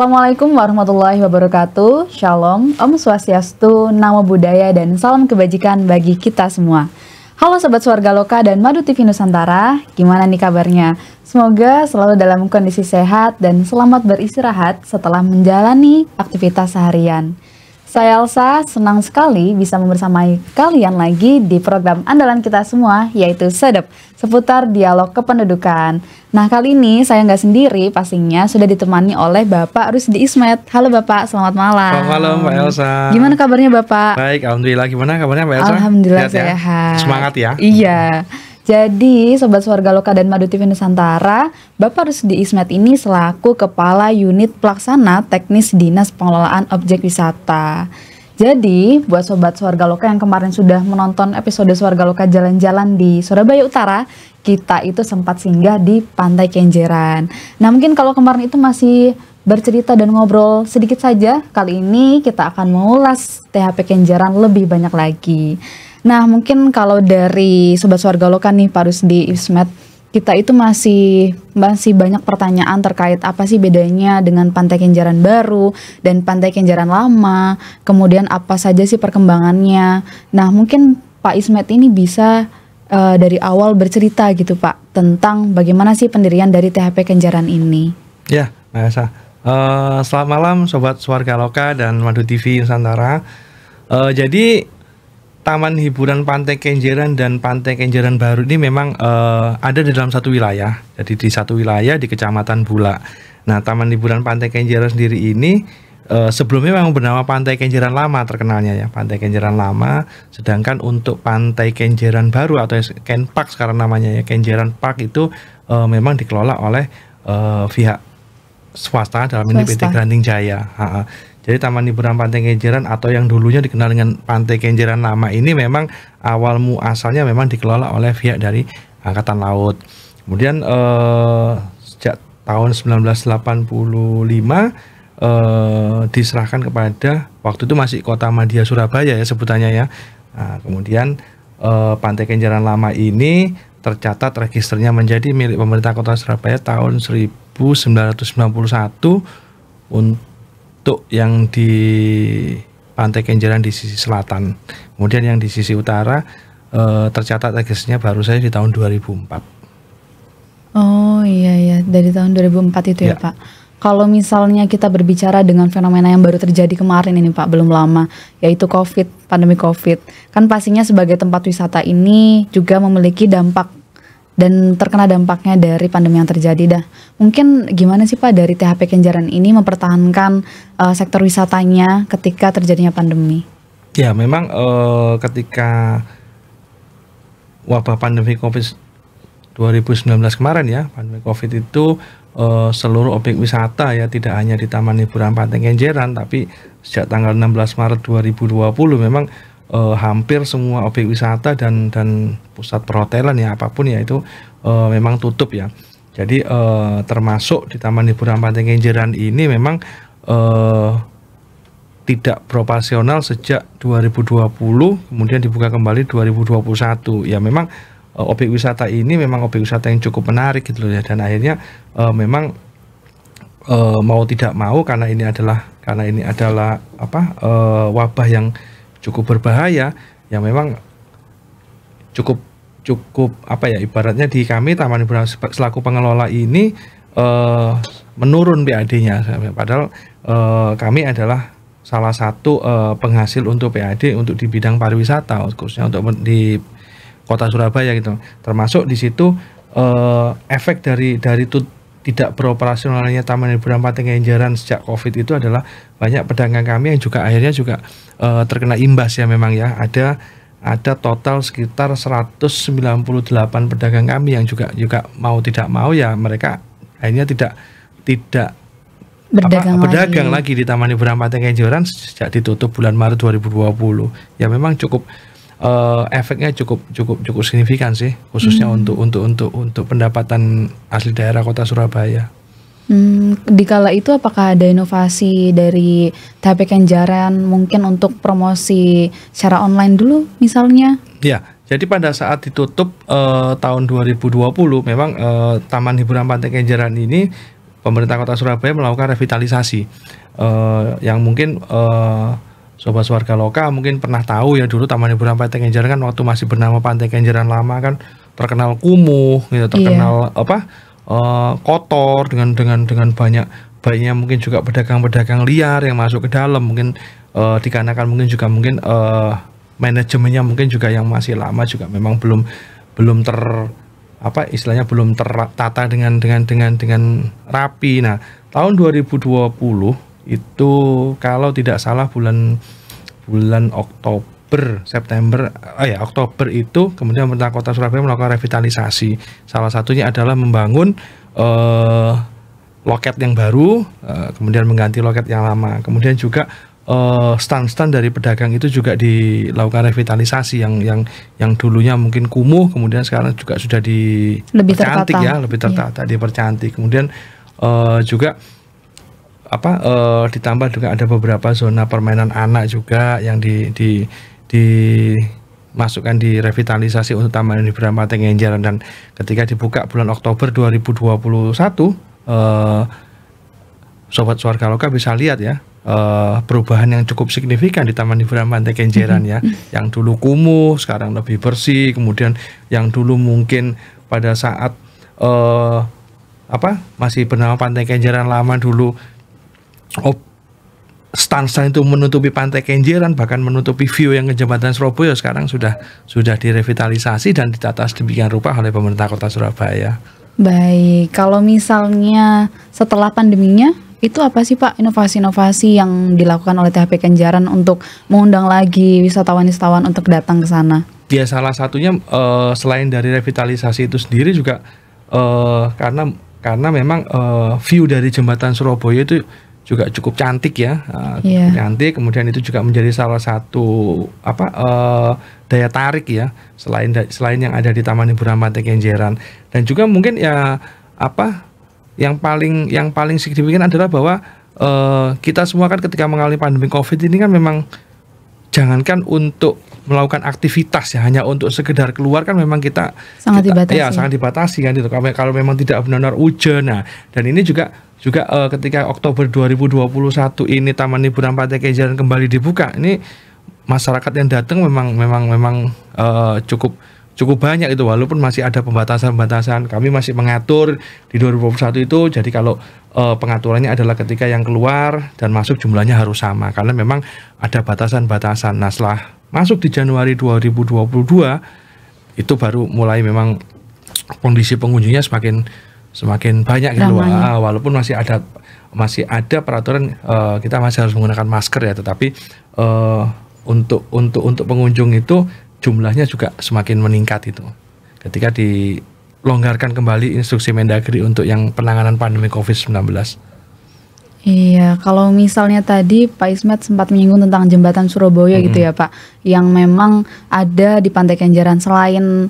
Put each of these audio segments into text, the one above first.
Assalamualaikum warahmatullahi wabarakatuh. Shalom, Om Swastiastu, Namo Buddhaya, dan salam kebajikan bagi kita semua. Halo Sobat Swarga Loka dan Madu TV Nusantara, gimana nih kabarnya? Semoga selalu dalam kondisi sehat dan selamat beristirahat setelah menjalani aktivitas seharian. Saya Elsa, senang sekali bisa membersamai kalian lagi di program andalan kita semua, yaitu Sedep, seputar dialog kependudukan. Nah, kali ini saya nggak sendiri, pastinya sudah ditemani oleh Bapak Rusdi Ismet. Halo Bapak, selamat malam. Selamat malam Mbak Elsa. Gimana kabarnya Bapak? Baik, Alhamdulillah. Gimana kabarnya Mbak Elsa? Alhamdulillah sehat. Semangat ya. Iya. Jadi, Sobat Swarga Loka dan Madu TV Nusantara, Bapak Rusdi Ismet ini selaku Kepala Unit Pelaksana Teknis Dinas Pengelolaan Objek Wisata. Jadi, buat Sobat Swarga Loka yang kemarin sudah menonton episode Swarga Loka jalan-jalan di Surabaya Utara, kita itu sempat singgah di Pantai Kenjeran. Nah, mungkin kalau kemarin itu masih bercerita dan ngobrol sedikit saja, kali ini kita akan mengulas THP Kenjeran lebih banyak lagi. Nah, mungkin kalau dari Sobat Swarga Loka nih, Pak Rusdi Ismet, kita itu masih banyak pertanyaan terkait apa sih bedanya dengan Pantai Kenjeran baru dan Pantai Kenjeran lama, kemudian apa saja sih perkembangannya. Nah, mungkin Pak Ismet ini bisa dari awal bercerita gitu Pak, tentang bagaimana sih pendirian dari THP Kenjeran ini. Ya, Mbak Elsa. Selamat malam Sobat Swarga Loka dan Madu TV Nusantara. Jadi Taman Hiburan Pantai Kenjeran dan Pantai Kenjeran baru ini memang ada di dalam satu wilayah. Jadi di satu wilayah di Kecamatan Bulak. Nah, Taman Hiburan Pantai Kenjeran sendiri ini sebelumnya memang bernama Pantai Kenjeran Lama terkenalnya ya, Pantai Kenjeran Lama. Sedangkan untuk Pantai Kenjeran baru atau Ken Park sekarang namanya ya, Kenjeran Park itu memang dikelola oleh pihak swasta dalam ini PT Granding Jaya. Jadi Taman Hiburan Pantai Kenjeran atau yang dulunya dikenal dengan Pantai Kenjeran Lama ini memang awal muasalnya memang dikelola oleh pihak dari Angkatan Laut. Kemudian sejak tahun 1985 diserahkan kepada, waktu itu masih Kota Madya Surabaya ya sebutannya ya. Nah, kemudian Pantai Kenjeran Lama ini tercatat registernya menjadi milik pemerintah Kota Surabaya tahun 1991 untuk yang di Pantai Kenjeran di sisi selatan. Kemudian yang di sisi utara tercatat registrnya baru saja di tahun 2004. Oh iya, dari tahun 2004 itu ya Pak. Kalau misalnya kita berbicara dengan fenomena yang baru terjadi kemarin ini Pak, belum lama, yaitu pandemi COVID. Kan pastinya sebagai tempat wisata ini juga memiliki dampak dan terkena dampaknya dari pandemi yang terjadi dah. Mungkin gimana sih Pak dari THP Kenjeran ini mempertahankan sektor wisatanya ketika terjadinya pandemi? Ya memang ketika wabah pandemi COVID 2019 kemarin ya, pandemi COVID itu seluruh objek wisata ya, tidak hanya di Taman Hiburan Pantai Kenjeran, tapi sejak tanggal 16 Maret 2020 memang hampir semua objek wisata dan pusat perhotelan ya apapun ya itu memang tutup ya. Jadi termasuk di Taman Hiburan Pantai Kenjeran ini memang tidak beroperasional sejak 2020, kemudian dibuka kembali 2021. Ya memang objek wisata ini memang objek wisata yang cukup menarik gitu loh ya, dan akhirnya memang mau tidak mau karena ini adalah wabah yang cukup berbahaya ya, memang cukup apa ya, ibaratnya di kami Taman Hiburan selaku pengelola ini menurun PAD-nya, padahal kami adalah salah satu penghasil untuk PAD untuk di bidang pariwisata, khususnya untuk di Kota Surabaya gitu. Termasuk di situ efek dari tidak beroperasionalnya Taman Hiburan Pantai Kenjeran sejak COVID itu adalah banyak pedagang kami yang juga akhirnya juga terkena imbas ya memang ya. Ada total sekitar 198 pedagang kami yang juga mau tidak mau ya mereka akhirnya tidak berdagang lagi di Taman Hiburan Pantai Kenjeran sejak ditutup bulan Maret 2020. Ya memang cukup efeknya cukup signifikan sih, khususnya untuk pendapatan asli daerah Kota Surabaya. Di kala itu apakah ada inovasi dari THP Kenjeran mungkin untuk promosi secara online dulu misalnya? Ya, jadi pada saat ditutup tahun 2020 memang Taman Hiburan Pantai Kenjeran ini pemerintah Kota Surabaya melakukan revitalisasi yang mungkin sobat warga lokal mungkin pernah tahu ya, dulu Taman Hiburan Pantai Kenjeran kan waktu masih bernama Pantai Kenjeran lama kan terkenal kumuh gitu, terkenal kotor dengan banyak mungkin juga pedagang-pedagang liar yang masuk ke dalam, mungkin dikarenakan mungkin juga manajemennya mungkin juga yang masih lama juga memang belum istilahnya belum tertata dengan rapi. Nah, tahun 2020 itu kalau tidak salah bulan Oktober itu kemudian pemerintah Kota Surabaya melakukan revitalisasi. Salah satunya adalah membangun loket yang baru, kemudian mengganti loket yang lama. Kemudian juga stand-stand dari pedagang itu juga dilakukan revitalisasi yang dulunya mungkin kumuh, kemudian sekarang juga sudah dipercantik ya, lebih tertata, dipercantik. Kemudian juga ditambah juga ada beberapa zona permainan anak juga yang dimasukkan di revitalisasi untuk Taman Hiburan Pantai Kenjeran, dan ketika dibuka bulan Oktober 2021 sobat warga lokal bisa lihat ya perubahan yang cukup signifikan di Taman Hiburan Pantai Kenjeran ya. Yang dulu kumuh sekarang lebih bersih, kemudian yang dulu mungkin pada saat masih bernama Pantai Kenjeran lama dulu stand-stand itu menutupi Pantai Kenjeran, bahkan menutupi view yang ke Jembatan Surabaya, sekarang sudah direvitalisasi dan ditata sedemikian rupa oleh pemerintah Kota Surabaya. Baik, kalau misalnya setelah pandeminya, itu apa sih Pak inovasi-inovasi yang dilakukan oleh THP Kenjeran untuk mengundang lagi wisatawan-wisatawan untuk datang ke sana? Ya, salah satunya selain dari revitalisasi itu sendiri juga karena memang view dari Jembatan Surabaya itu juga cukup cantik ya, cantik. Kemudian itu juga menjadi salah satu daya tarik ya, selain yang ada di Taman Hiburan Pantai Kenjeran. Dan juga mungkin ya yang paling signifikan adalah bahwa kita semua kan ketika mengalami pandemi COVID ini kan memang jangankan untuk melakukan aktivitas ya, hanya untuk sekedar keluar kan memang kita sangat dibatasi kan itu, kalau memang tidak benar-benar hujan. Nah, dan ini juga ketika Oktober 2021 ini Taman Hiburan Pantai Kenjeran kembali dibuka, ini masyarakat yang datang memang cukup banyak itu, walaupun masih ada pembatasan. Kami masih mengatur di 2021 itu, jadi kalau pengaturannya adalah ketika yang keluar dan masuk jumlahnya harus sama, karena memang ada batasan-batasan. Nah, setelah masuk di Januari 2022 itu baru mulai memang kondisi pengunjungnya semakin banyak gitu, walaupun masih ada peraturan kita masih harus menggunakan masker ya, tetapi untuk pengunjung itu jumlahnya juga semakin meningkat itu ketika dilonggarkan kembali instruksi Mendagri untuk yang penanganan pandemi COVID-19. Iya, kalau misalnya tadi Pak Ismet sempat menyinggung tentang Jembatan Surabaya gitu ya Pak, yang memang ada di Pantai Kenjeran. Selain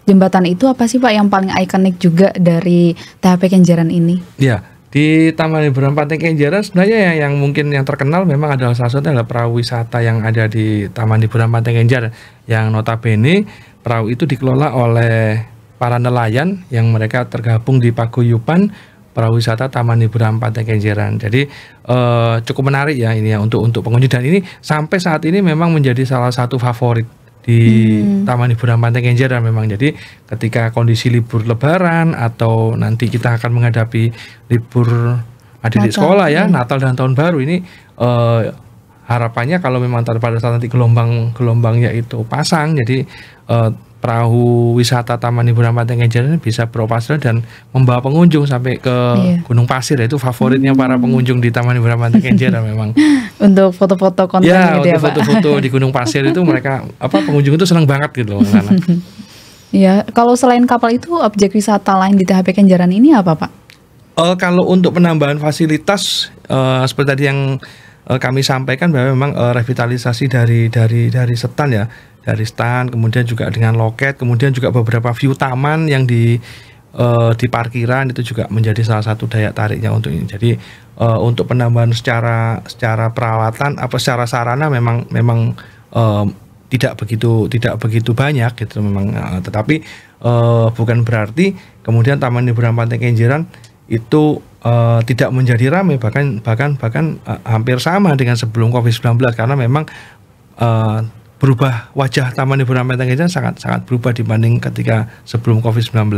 jembatan itu, apa sih Pak yang paling ikonik juga dari THP Kenjeran ini? Ya, di Taman Hiburan Pantai Kenjeran sebenarnya yang mungkin yang terkenal memang adalah salah satu adalah perahu wisata yang ada di Taman Hiburan Pantai Kenjeran, yang notabene perahu itu dikelola oleh para nelayan yang mereka tergabung di paguyuban perahu wisata Taman Hiburan Pantai Kenjeran. Jadi cukup menarik ya ini ya untuk pengunjung, dan ini sampai saat ini memang menjadi salah satu favorit di Taman Hiburan Pantai Kenjeran memang. Jadi ketika kondisi libur Lebaran atau nanti kita akan menghadapi libur adik sekolah ya, Natal dan Tahun Baru ini, harapannya kalau memang pada saat nanti gelombangnya itu pasang, jadi perahu wisata Taman Hiburan Pantai Kenjeran bisa beroperasi dan membawa pengunjung sampai ke Gunung Pasir. Itu favoritnya para pengunjung di Taman Hiburan Pantai Kenjeran memang. Untuk foto-foto konten ya, gitu ya Pak. Foto-foto di Gunung Pasir itu mereka pengunjung itu senang banget gitu loh. Ya, kalau selain kapal itu objek wisata lain di THP Kenjeran ini apa Pak? Kalau untuk penambahan fasilitas seperti tadi yang kami sampaikan bahwa memang revitalisasi dari stand ya, dari stand, kemudian juga dengan loket, kemudian juga beberapa view taman yang di parkiran itu juga menjadi salah satu daya tariknya untuk ini. Jadi untuk penambahan secara peralatan secara sarana memang tidak begitu banyak gitu memang, tetapi bukan berarti kemudian Taman Hiburan Pantai Kenjeran itu tidak menjadi ramai, bahkan hampir sama dengan sebelum COVID-19, karena memang berubah, wajah Taman Hiburan Pantai Kenjeran sangat berubah dibanding ketika sebelum COVID-19.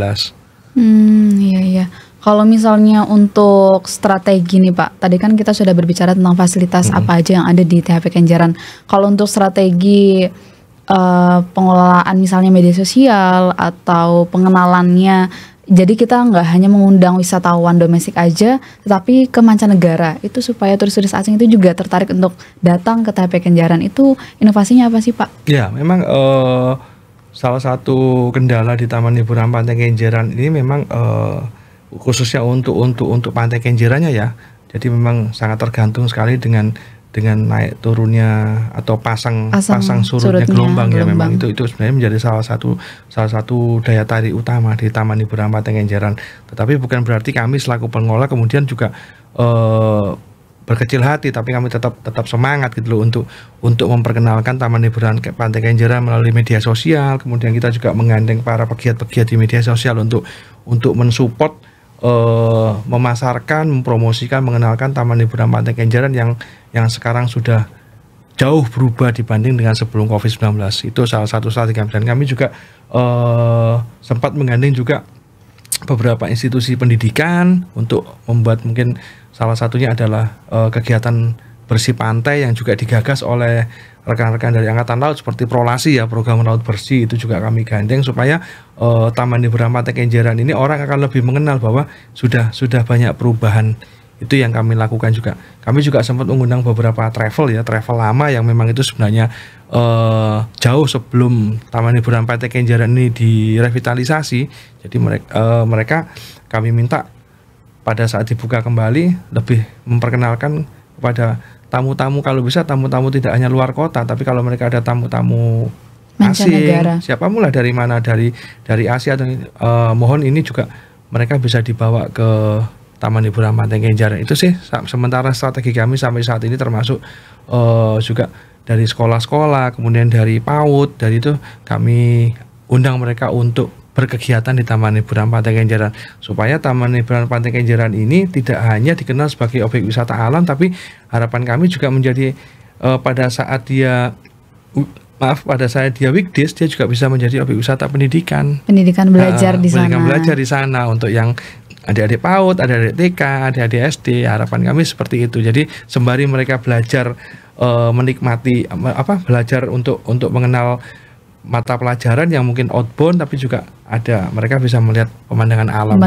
Iya. Kalau misalnya untuk strategi nih Pak, tadi kan kita sudah berbicara tentang fasilitas apa aja yang ada di THP Kenjeran. Kalau untuk strategi pengelolaan misalnya media sosial atau pengenalannya, jadi kita nggak hanya mengundang wisatawan domestik aja, tetapi ke mancanegara, itu supaya turis-turis asing itu juga tertarik untuk datang ke THP Kenjeran. Itu inovasinya apa sih Pak? Ya, memang salah satu kendala di Taman Hiburan Pantai Kenjeran ini memang khususnya untuk Pantai Kenjerannya ya. Jadi memang sangat tergantung sekali dengan naik turunnya atau pasang surutnya gelombang ya. Memang itu sebenarnya menjadi salah satu daya tarik utama di Taman Hiburan Pantai Kenjeran. Tetapi bukan berarti kami selaku pengelola kemudian juga berkecil hati, tapi kami tetap semangat gitu loh untuk memperkenalkan Taman Hiburan Pantai Kenjeran melalui media sosial. Kemudian kita juga menggandeng para pegiat-pegiat di media sosial untuk mensupport, memasarkan, mempromosikan, mengenalkan Taman Hiburan Pantai Kenjeran yang sekarang sudah jauh berubah dibanding dengan sebelum COVID-19. Itu salah satu strategi. Dan kami juga sempat menggandeng juga beberapa institusi pendidikan untuk membuat, mungkin salah satunya adalah kegiatan bersih pantai yang juga digagas oleh rekan-rekan dari Angkatan Laut seperti Prolasi ya, program Laut Bersih, itu juga kami gandeng supaya Taman Hiburan Pantai Kenjeran ini orang akan lebih mengenal bahwa sudah banyak perubahan. Itu yang kami lakukan juga. Kami juga sempat mengundang beberapa travel lama yang memang itu sebenarnya jauh sebelum Taman Hiburan Pantai Kenjeran ini direvitalisasi. Jadi mereka kami minta pada saat dibuka kembali lebih memperkenalkan kepada tamu-tamu, kalau bisa tamu-tamu tidak hanya luar kota, tapi kalau mereka ada tamu-tamu asing, siapa mulai dari mana, dari Asia, mohon ini juga mereka bisa dibawa ke Taman Hiburan Pantai Kenjeran. Itu sih sementara strategi kami sampai saat ini, termasuk juga dari sekolah-sekolah, kemudian dari PAUD, dari itu kami undang mereka untuk berkegiatan di Taman Hiburan Pantai Kenjeran, supaya Taman Hiburan Pantai Kenjeran ini tidak hanya dikenal sebagai objek wisata alam, tapi harapan kami juga menjadi pada saat dia weekdays, dia juga bisa menjadi objek wisata pendidikan belajar di sana untuk yang adik-adik PAUD, adik-adik TK, adik-adik SD. Harapan kami seperti itu. Jadi sembari mereka belajar menikmati belajar untuk mengenal mata pelajaran yang mungkin outbound, tapi juga mereka bisa melihat pemandangan alam.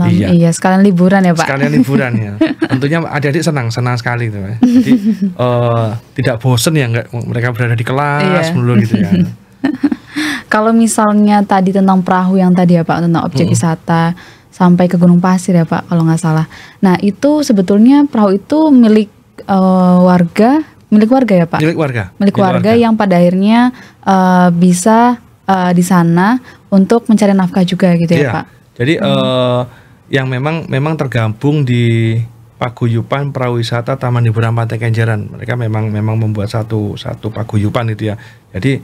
Iya, sekalian liburan ya Pak. Sekalian liburan ya. Tentunya adik-adik senang sekali gitu. Jadi tidak bosen ya, mereka berada di kelas dulu gitu ya. Kalau misalnya tadi tentang perahu yang tadi ya Pak, tentang objek wisata sampai ke Gunung Pasir ya Pak kalau nggak salah. Nah itu sebetulnya perahu itu milik warga ya Pak? Milik warga yang pada akhirnya bisa di sana untuk mencari nafkah juga gitu ya Pak? Jadi yang memang tergabung di paguyuban perahu wisata Taman Hiburan Pantai Kenjeran. Mereka memang membuat satu paguyuban itu ya. Jadi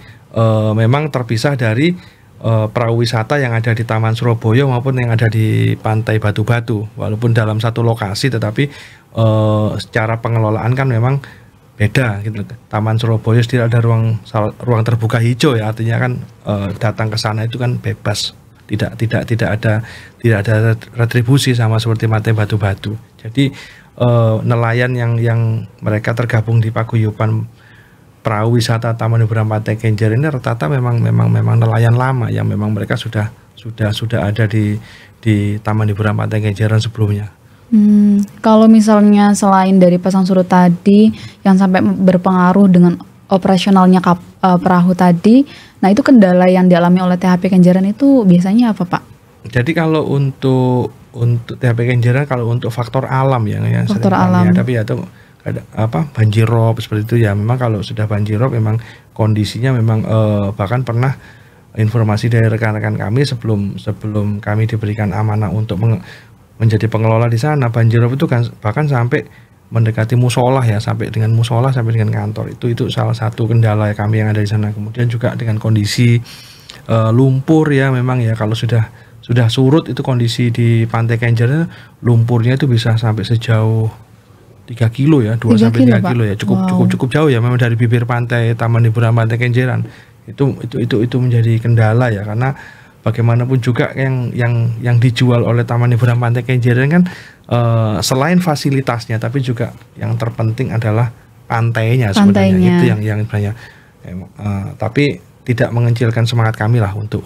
memang terpisah dari perahu wisata yang ada di Taman Surabaya maupun yang ada di Pantai Batu-Batu. Walaupun dalam satu lokasi, tetapi secara pengelolaan kan memang beda gitu. Taman Surabaya tidak ada ruang terbuka hijau ya, artinya kan datang ke sana itu kan bebas, tidak ada retribusi sama seperti Pantai Batu-Batu. Jadi nelayan yang mereka tergabung di paguyuban perahu wisata Taman Hiburan Pantai Kenjeran ini rata-rata memang nelayan lama yang memang mereka sudah ada di Taman Hiburan Pantai Kenjeran sebelumnya. Kalau misalnya selain dari pasang surut tadi yang sampai berpengaruh dengan operasionalnya perahu tadi, nah itu kendala yang dialami oleh THP Kenjeran itu biasanya apa Pak? Jadi kalau untuk THP Kenjeran, kalau untuk faktor alam faktor alam. Tapi ya itu ada banjir rob seperti itu ya. Memang kalau sudah banjir rob memang kondisinya memang bahkan pernah informasi dari rekan-rekan kami sebelum kami diberikan amanah untuk menjadi pengelola di sana, banjir rob itu kan bahkan sampai mendekati musola ya, sampai dengan musola, sampai dengan kantor. Itu salah satu kendala kami yang ada di sana. Kemudian juga dengan kondisi lumpur ya, memang ya kalau sudah sudah surut itu kondisi di Pantai Kenjeran lumpurnya itu bisa sampai sejauh 3 kilo ya, 2 3 sampai 3 kilo, kilo Pak. ya, cukup Wow. cukup cukup jauh ya memang dari bibir pantai Taman Hiburan Pantai Kenjeran. Itu menjadi kendala ya, karena bagaimanapun juga yang dijual oleh Taman Hiburan Pantai Kenjeran kan selain fasilitasnya tapi juga yang terpenting adalah pantainya sebenarnya. Itu yang sebenarnya tapi tidak mengecilkan semangat kami lah untuk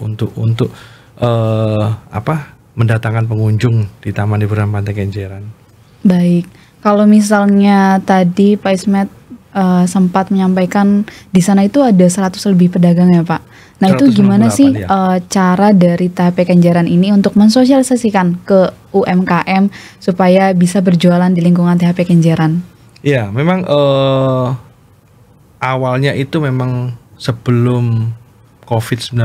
mendatangkan pengunjung di Taman Hiburan Pantai Kenjeran. Baik, kalau misalnya tadi Pak Ismet sempat menyampaikan di sana itu ada 100 lebih pedagang ya Pak. Nah itu gimana sih cara dari THP Kenjeran ini untuk mensosialisasikan ke UMKM supaya bisa berjualan di lingkungan THP Kenjeran? Ya, memang awalnya itu memang sebelum COVID-19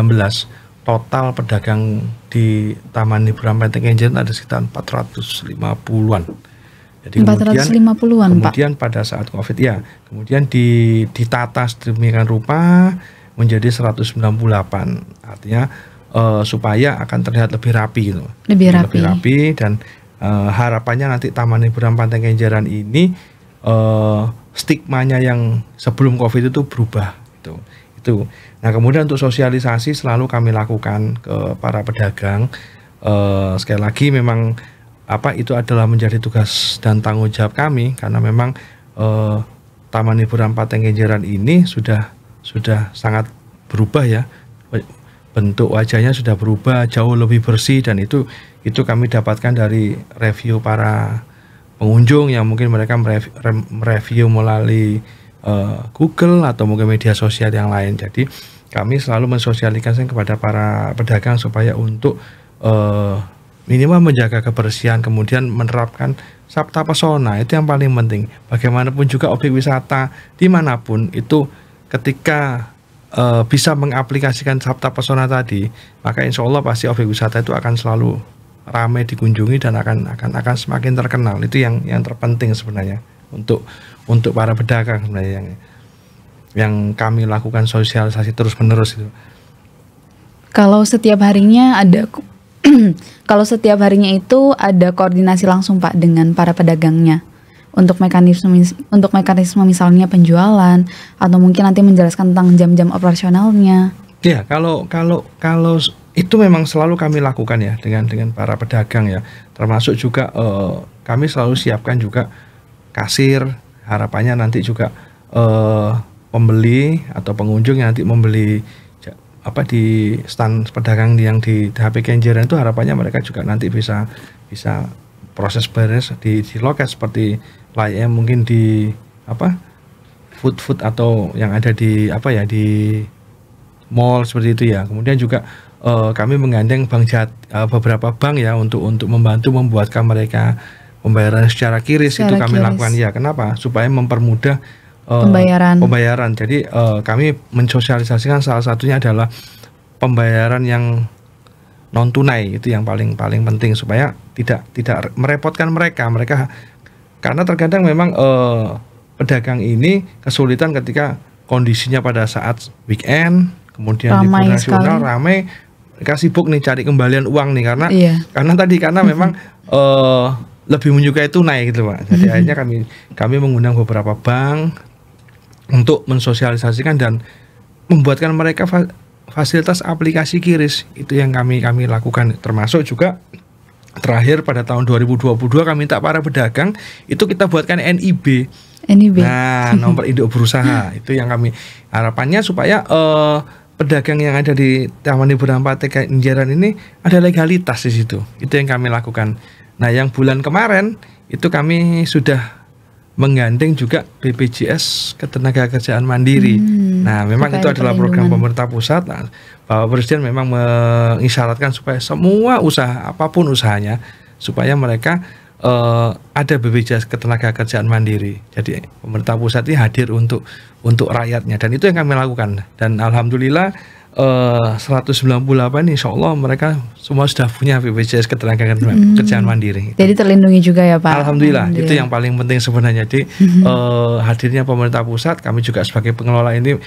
total pedagang di Taman Hiburan Pantai Kenjeran ada sekitar 450-an. Jadi 450-an, Pak. Kemudian pada saat COVID ya, kemudian ditata sedemikian rupa menjadi 198. Artinya supaya akan terlihat lebih rapi gitu. Lebih rapi dan harapannya nanti Taman Hiburan Pantai Kenjeran ini stigmanya yang sebelum COVID itu berubah gitu. Itu. Nah, kemudian untuk sosialisasi selalu kami lakukan ke para pedagang. Sekali lagi memang itu adalah menjadi tugas dan tanggung jawab kami karena memang Taman Hiburan Pantai Kenjeran ini sudah sangat berubah ya, bentuk wajahnya sudah berubah jauh lebih bersih, dan itu kami dapatkan dari review para pengunjung yang mungkin mereka mereview melalui Google atau mungkin media sosial yang lain. Jadi kami selalu mensosialisasikan kepada para pedagang supaya untuk minimal menjaga kebersihan, kemudian menerapkan Sabta Pesona, itu yang paling penting. Bagaimanapun juga objek wisata dimanapun itu ketika bisa mengaplikasikan Sabta Pesona tadi, maka insya Allah pasti objek wisata itu akan selalu ramai dikunjungi dan akan semakin terkenal. Itu yang terpenting sebenarnya untuk para pedagang sebenarnya yang kami lakukan sosialisasi terus menerus itu. Kalau setiap harinya itu ada koordinasi langsung Pak dengan para pedagangnya untuk mekanisme misalnya penjualan atau mungkin nanti menjelaskan tentang jam-jam operasionalnya. Ya, kalau itu memang selalu kami lakukan ya dengan para pedagang ya, termasuk juga kami selalu siapkan juga kasir. Harapannya nanti juga pembeli atau pengunjung yang nanti membeli di stand pedagang yang di THP Kenjeran itu, harapannya mereka juga nanti bisa proses beres di loket seperti layaknya mungkin di food atau yang ada di di mall seperti itu ya. Kemudian juga kami menggandeng beberapa bank ya untuk membantu membuatkan mereka pembayaran secara QRIS. Itu kami lakukan ya. Kenapa? Supaya mempermudah pembayaran. Jadi kami mensosialisasikan salah satunya adalah pembayaran yang non tunai, itu yang paling penting supaya tidak merepotkan mereka karena terkadang memang pedagang ini kesulitan ketika kondisinya pada saat weekend, kemudian libur nasional ramai, mereka sibuk nih cari kembalian uang nih karena memang lebih menyukai tunai gitu Pak. Jadi akhirnya kami mengundang beberapa bank untuk mensosialisasikan dan membuatkan mereka fasilitas aplikasi QRIS. Itu yang kami lakukan, termasuk juga terakhir pada tahun 2022 kami minta para pedagang itu kita buatkan NIB. Nah, nomor induk berusaha. Itu yang kami harapannya supaya pedagang yang ada di Taman Hiburan Pantai Kenjeran ini ada legalitas di situ. Itu yang kami lakukan. Nah, yang bulan kemarin itu kami sudah menggandeng juga BPJS Ketenagakerjaan Mandiri. Nah, memang itu adalah program pemerintah pusat. Nah, Bapak Presiden memang mengisyaratkan supaya semua usaha, apapun usahanya, supaya mereka ada BPJS Ketenagakerjaan Mandiri. Jadi pemerintah pusat ini hadir untuk rakyatnya, dan itu yang kami lakukan. Dan alhamdulillah 198 insya Allah mereka semua sudah punya BPJS Ketenagakerjaan Mandiri. Jadi terlindungi juga ya Pak. Alhamdulillah. Itu yang paling penting sebenarnya. Jadi hadirnya pemerintah pusat, kami juga sebagai pengelola ini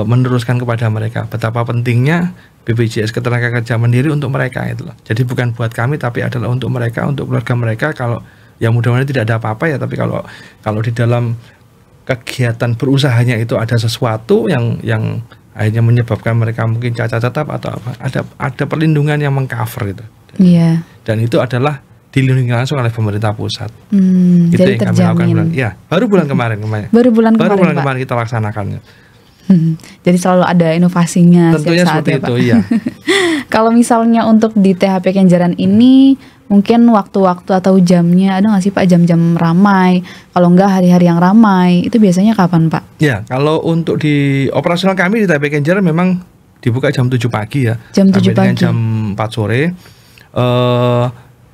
meneruskan kepada mereka betapa pentingnya BPJS Ketenagakerjaan Mandiri untuk mereka itu loh. Jadi bukan buat kami tapi adalah untuk mereka, untuk keluarga mereka. Kalau ya mudah-mudahan tidak ada apa-apa ya, tapi kalau di dalam kegiatan berusahanya itu ada sesuatu yang akhirnya menyebabkan mereka mungkin cacat tetap atau apa, ada perlindungan yang mengcover itu. Iya. Dan itu adalah dilindungi langsung oleh pemerintah pusat. Itu jadi yang kami lakukan baru bulan kemarin. Baru bulan kemarin kita laksanakannya. Jadi selalu ada inovasinya. Tentunya seperti itu, iya. Kalau misalnya untuk di THP Kenjeran ini, mungkin waktu-waktu atau jamnya ada nggak sih Pak, jam-jam ramai? Kalau enggak hari-hari yang ramai, itu biasanya kapan Pak? Ya, kalau untuk di operasional kami di THP Kenjeran memang dibuka jam 7 pagi ya. Jam 7 pagi. Dengan jam 4 sore.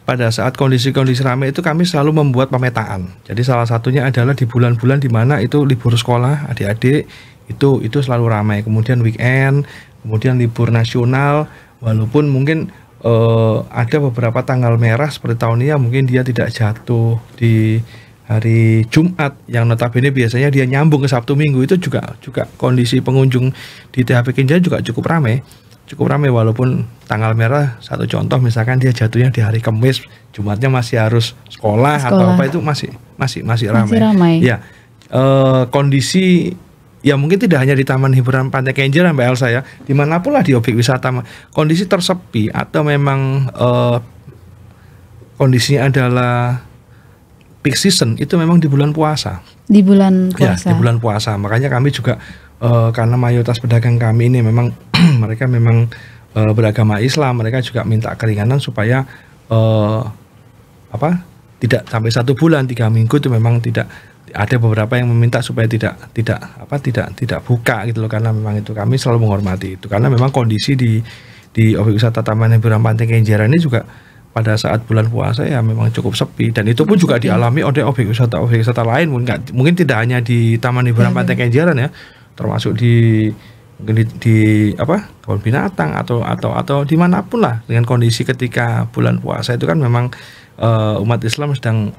Pada saat kondisi-kondisi ramai itu kami selalu membuat pemetaan. Jadi salah satunya adalah di bulan-bulan di mana itu libur sekolah adik-adik, itu selalu ramai. Kemudian weekend, kemudian libur nasional, walaupun mungkin ada beberapa tanggal merah seperti tahun ini mungkin dia tidak jatuh di hari Jumat yang notabene biasanya dia nyambung ke Sabtu Minggu, itu juga kondisi pengunjung di THP Kenjeran juga cukup ramai walaupun tanggal merah. Satu contoh misalkan dia jatuhnya di hari Kamis, Jumatnya masih harus sekolah. Atau apa, itu masih ramai. Ya, kondisi ya mungkin tidak hanya di Taman Hiburan Pantai Kenjeran Mbak Elsa ya, dimanapun lah di objek wisata kondisi tersepi atau memang kondisinya adalah peak season, itu memang di bulan puasa. Di bulan puasa. Ya, di bulan puasa. Makanya kami juga karena mayoritas pedagang kami ini memang mereka memang beragama Islam, mereka juga minta keringanan supaya tidak sampai 1 bulan, 3 minggu itu memang tidak. Ada beberapa yang meminta supaya tidak buka gitu loh, karena memang itu kami selalu menghormati itu, karena memang kondisi di objek wisata Taman Hiburan Pantai Kenjeran ini juga pada saat bulan puasa ya memang cukup sepi, dan itu pun juga dialami oleh objek wisata lain, mungkin tidak hanya di Taman Hiburan Pantai Kenjeran ya, termasuk di kebun binatang atau dimanapun lah, dengan kondisi ketika bulan puasa itu kan memang umat Islam sedang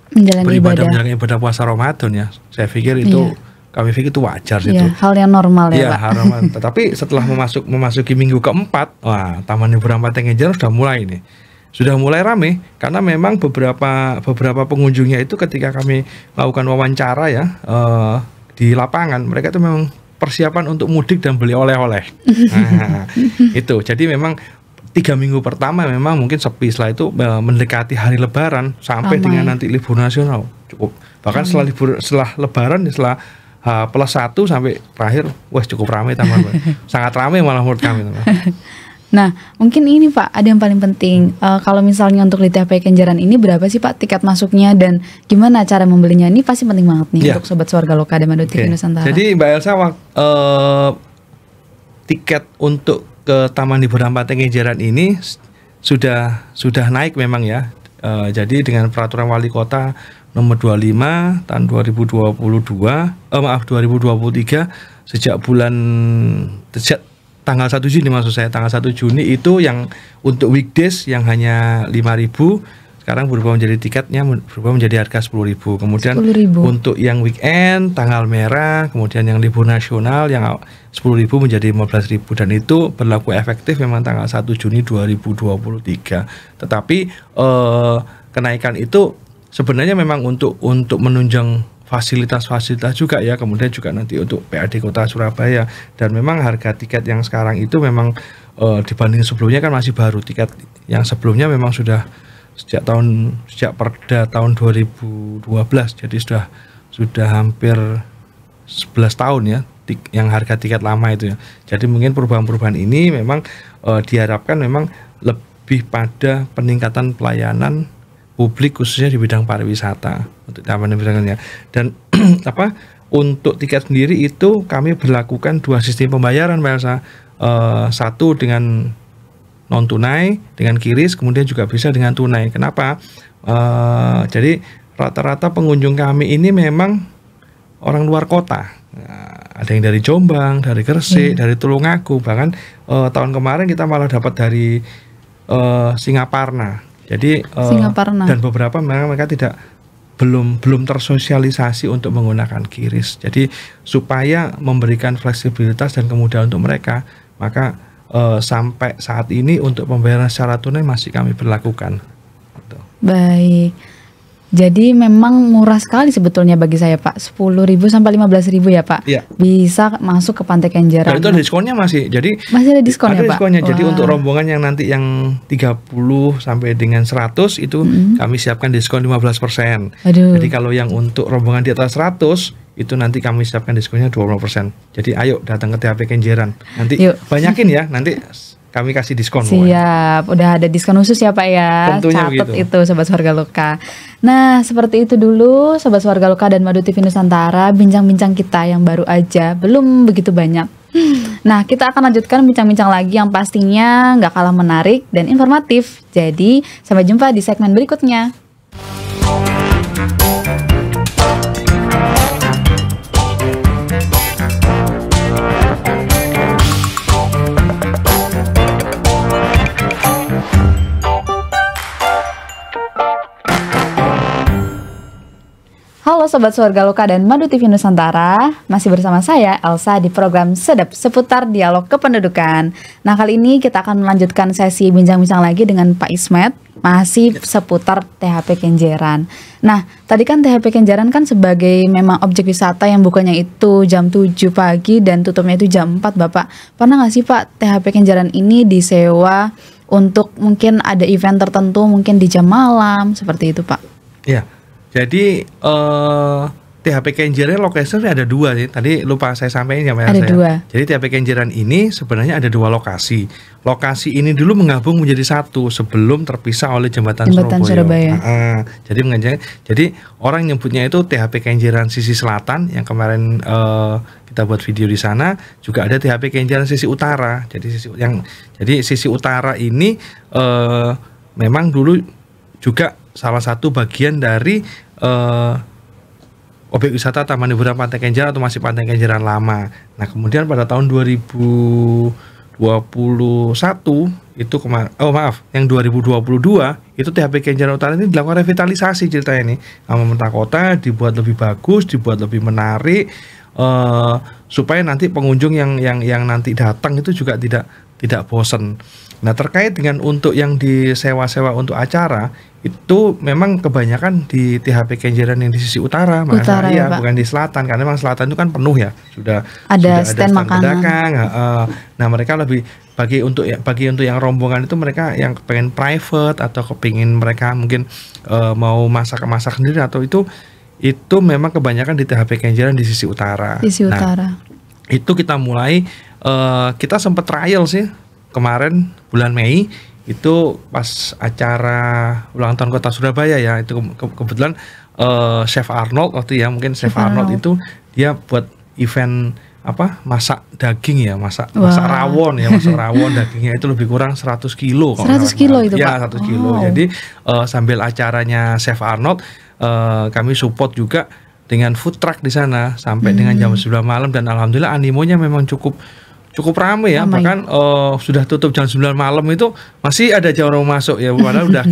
menjalankan ibadah puasa Ramadan ya. Saya pikir itu kami pikir itu wajar itu. Hal yang normal ya, Pak. Hal normal. Tetapi setelah memasuki minggu keempat, wah, Taman Hiburan Pantai Kenjeran sudah mulai ramai, karena memang beberapa pengunjungnya itu ketika kami melakukan wawancara ya di lapangan, mereka itu memang persiapan untuk mudik dan beli oleh-oleh. Nah, itu. Jadi memang 3 minggu pertama memang mungkin sepi, setelah itu mendekati hari Lebaran sampai dengan nanti libur nasional cukup. Bahkan setelah Lebaran, setelah H+1 sampai terakhir, wah cukup ramai taman. Sangat ramai malah menurut kami. Nah, mungkin ini Pak, ada yang paling penting. Kalau misalnya untuk di THP Kenjeran ini berapa sih Pak tiket masuknya dan gimana cara membelinya? Ini pasti penting banget nih untuk Sobat Swarga Loka dan Madu TV Nusantara. Jadi Mbak Elsa, tiket untuk ke Taman Hiburan Pantai Kenjeran ini sudah naik memang ya. Jadi dengan peraturan wali kota nomor 25 tahun 2023 sejak tanggal 1 Juni maksud saya, tanggal 1 Juni itu yang untuk weekdays yang hanya 5.000 sekarang berubah menjadi tiketnya berubah menjadi harga 10.000. Kemudian 10.000. untuk yang weekend tanggal merah, kemudian yang libur nasional yang 10.000 menjadi 15.000, dan itu berlaku efektif memang tanggal 1 Juni 2023. Tetapi kenaikan itu sebenarnya memang untuk menunjang fasilitas-fasilitas juga ya, kemudian juga nanti untuk PAD Kota Surabaya, dan memang harga tiket yang sekarang itu memang dibanding sebelumnya kan masih baru. Tiket yang sebelumnya memang sudah sejak Perda tahun 2012, jadi sudah hampir 11 tahun ya yang harga tiket lama itu ya. Jadi mungkin perubahan-perubahan ini memang diharapkan memang lebih pada peningkatan pelayanan publik khususnya di bidang pariwisata untuk taman hiburannya. Dan untuk tiket sendiri itu kami berlakukan 2 sistem pembayaran Mbak Elsa. Satu dengan non tunai dengan kiris, kemudian juga bisa dengan tunai. Kenapa? Jadi rata-rata pengunjung kami ini memang orang luar kota. Ada yang dari Jombang, dari Gresik, dari Tulungagung, bahkan tahun kemarin kita malah dapat dari Singaparna. Jadi dan beberapa memang mereka belum tersosialisasi untuk menggunakan kiris. Jadi supaya memberikan fleksibilitas dan kemudahan untuk mereka, maka sampai saat ini untuk pembayaran secara tunai masih kami berlakukan. Gitu. Baik. Jadi memang murah sekali sebetulnya bagi saya Pak, 10.000 sampai 15.000 ya Pak. Iya. Bisa masuk ke Pantai Kenjeran. Nah, itu ada diskonnya masih. Jadi masih ada diskon ya Pak? Diskonnya. Jadi Wah. untuk rombongan yang nanti yang 30 sampai dengan 100 itu kami siapkan diskon 15%. Aduh. Jadi kalau yang untuk rombongan di atas 100 itu nanti kami siapkan diskonnya 20%. Jadi ayo datang ke THP Kenjeran. Nanti Yuk. banyakin ya, nanti kami kasih diskon. Siap, udah ada diskon khusus ya Pak ya. Tentunya Catat begitu. itu Sobat Warga Loka. Nah seperti itu dulu Sobat Warga Loka dan Madu TV Nusantara, bincang-bincang kita yang baru aja, belum begitu banyak. Nah kita akan lanjutkan bincang-bincang lagi yang pastinya nggak kalah menarik dan informatif. Jadi sampai jumpa di segmen berikutnya. Halo Sobat Warga Loka dan Madu TV Nusantara, masih bersama saya Elsa di program Sedap seputar dialog kependudukan. Nah kali ini kita akan melanjutkan sesi bincang-bincang lagi dengan Pak Ismet, masih seputar THP Kenjeran. Nah tadi kan THP Kenjeran kan sebagai memang objek wisata yang bukanya itu jam 7 pagi dan tutupnya itu jam 4 Bapak. Pernah nggak sih Pak THP Kenjeran ini disewa untuk mungkin ada event tertentu mungkin di jam malam seperti itu Pak? Iya. Jadi THP Kenjeran lokasinya ada dua sih. Tadi lupa saya sampaikan ya Mas. Ada dua. Jadi THP Kenjeran ini sebenarnya ada dua lokasi. Lokasi ini dulu menggabung menjadi satu sebelum terpisah oleh jembatan Surabaya. Jadi orang nyebutnya itu THP Kenjeran sisi selatan yang kemarin kita buat video di sana. Juga ada THP Kenjeran sisi utara. Jadi sisi utara ini memang dulu juga salah satu bagian dari objek wisata Taman Hiburan Pantai Kenjeran atau masih Pantai Kenjeran lama. Nah kemudian pada tahun 2021 itu yang 2022 itu THP Kenjeran Utara ini dilakukan revitalisasi ceritanya ini sama pemerintah kota, dibuat lebih bagus, dibuat lebih menarik supaya nanti pengunjung yang nanti datang itu juga tidak bosan. Nah terkait dengan untuk yang disewa-sewa untuk acara itu memang kebanyakan di THP Kenjeran yang di sisi utara, ya, bukan di selatan karena memang selatan itu kan penuh ya, sudah ada stand makanan. Nah mereka lebih bagi untuk yang rombongan itu mereka yang pengen private atau kepingin mereka mungkin mau masak sendiri atau itu memang kebanyakan di THP Kenjeran di sisi utara. Sisi utara. Itu kita mulai kita sempat trial sih kemarin bulan Mei itu pas acara ulang tahun Kota Surabaya ya, itu kebetulan Chef Arnold waktu ya, mungkin Chef Arnold itu dia buat event masak daging ya, masak rawon dagingnya itu lebih kurang 100 kilo 100 kilo itu ya, Pak? 100 kilo. Jadi sambil acaranya Chef Arnold kami support juga dengan food truck di sana sampai dengan jam 9 malam dan alhamdulillah animonya memang cukup ramai ya. Bahkan sudah tutup jam 9 malam itu masih ada orang masuk ya, padahal udah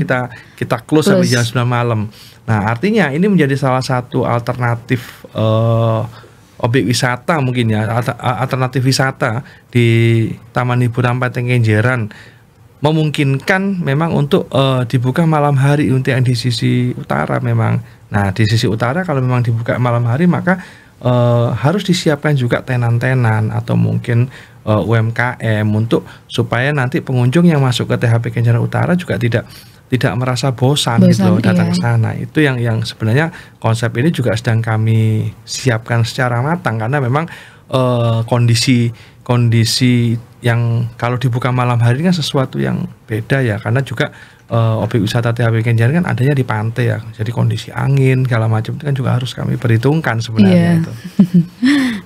kita close sampai jam 9 malam. Nah artinya ini menjadi salah satu alternatif objek wisata mungkin ya, alternatif wisata di Taman Hiburan Pantai Kenjeran, memungkinkan memang untuk dibuka malam hari untuk yang di sisi utara memang. Nah di sisi utara kalau memang dibuka malam hari maka harus disiapkan juga tenan-tenan atau mungkin UMKM untuk supaya nanti pengunjung yang masuk ke THP Kenjeran Utara juga tidak merasa bosan gitu loh datang ke sana. Itu yang sebenarnya konsep ini juga sedang kami siapkan secara matang karena memang kondisi yang kalau dibuka malam hari kan sesuatu yang beda ya, karena juga objek wisata THP Kenjeran kan adanya di pantai ya, jadi kondisi angin segala macam itu kan juga harus kami perhitungkan sebenarnya itu.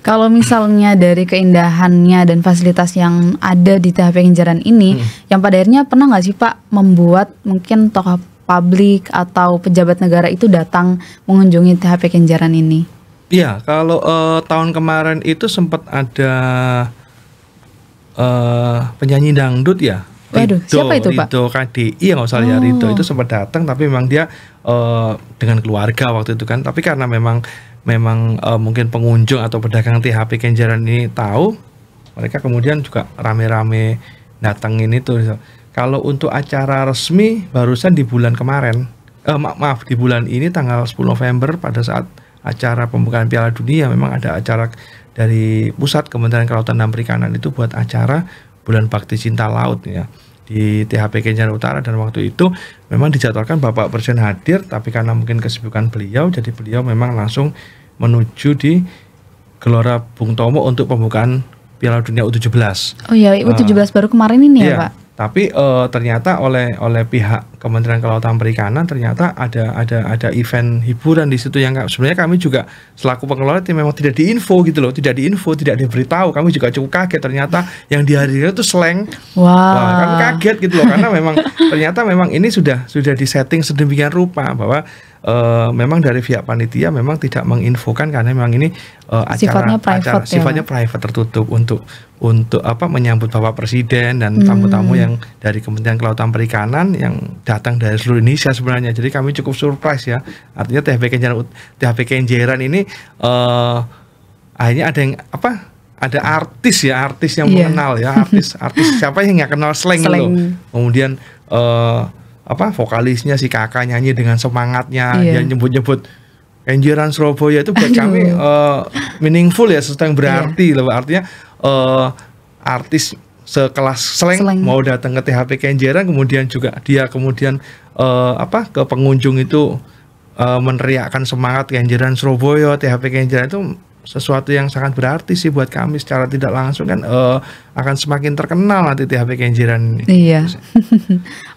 Kalau misalnya dari keindahannya dan fasilitas yang ada di THP Kenjeran ini, yang pada akhirnya pernah nggak sih Pak membuat mungkin tokoh publik atau pejabat negara itu datang mengunjungi THP Kenjeran ini? Iya, kalau tahun kemarin itu sempat ada penyanyi dangdut ya. Waduh, siapa itu Pak? Rido KDI nggak usah ya, Rido itu sempat datang tapi memang dia dengan keluarga waktu itu kan. Tapi karena memang mungkin pengunjung atau pedagang THP Kenjeran ini tahu, mereka kemudian juga rame-rame datengin itu. Kalau untuk acara resmi barusan di bulan kemarin, maaf di bulan ini tanggal 10 November pada saat acara pembukaan Piala Dunia memang ada acara dari Pusat Kementerian Kelautan dan Perikanan itu buat acara Bulan Bakti Cinta Laut ya di THP Kenjeran Utara, dan waktu itu memang dijadwalkan Bapak Presiden hadir, tapi karena mungkin kesibukan beliau jadi beliau memang langsung menuju di Gelora Bung Tomo untuk pembukaan Piala Dunia U17. Oh iya, U17 baru kemarin ini ya, Pak? Tapi ternyata oleh pihak Kementerian Kelautan Perikanan ternyata ada event hiburan di situ yang sebenarnya kami juga selaku pengelola memang tidak diinfo gitu loh, tidak diberitahu. Kami juga cukup kaget ternyata yang dihadirkan itu slang. Wah, kami kaget gitu loh karena memang ternyata memang ini sudah disetting sedemikian rupa bahwa memang dari pihak panitia memang tidak menginfokan karena memang ini sifatnya private tertutup untuk menyambut Bapak Presiden dan tamu-tamu yang dari Kementerian Kelautan Perikanan yang datang dari seluruh Indonesia sebenarnya. Jadi kami cukup surprise ya. Artinya THP Kenjeran ini akhirnya ada artis yang mengenal ya, artis siapa yang nggak kenal slang gitu. Kemudian vokalisnya si Kakak nyanyi dengan semangatnya, dia nyebut Kenjeran Surabaya itu buat kami meaningful ya, sesuatu yang berarti loh. Artinya artis sekelas slang mau datang ke THP Kenjeran, kemudian juga dia ke pengunjung itu meneriakkan semangat Kenjeran Surabaya, THP Kenjeran, itu sesuatu yang sangat berarti sih buat kami secara tidak langsung kan, akan semakin terkenal nanti THP Kenjeran ini. Iya.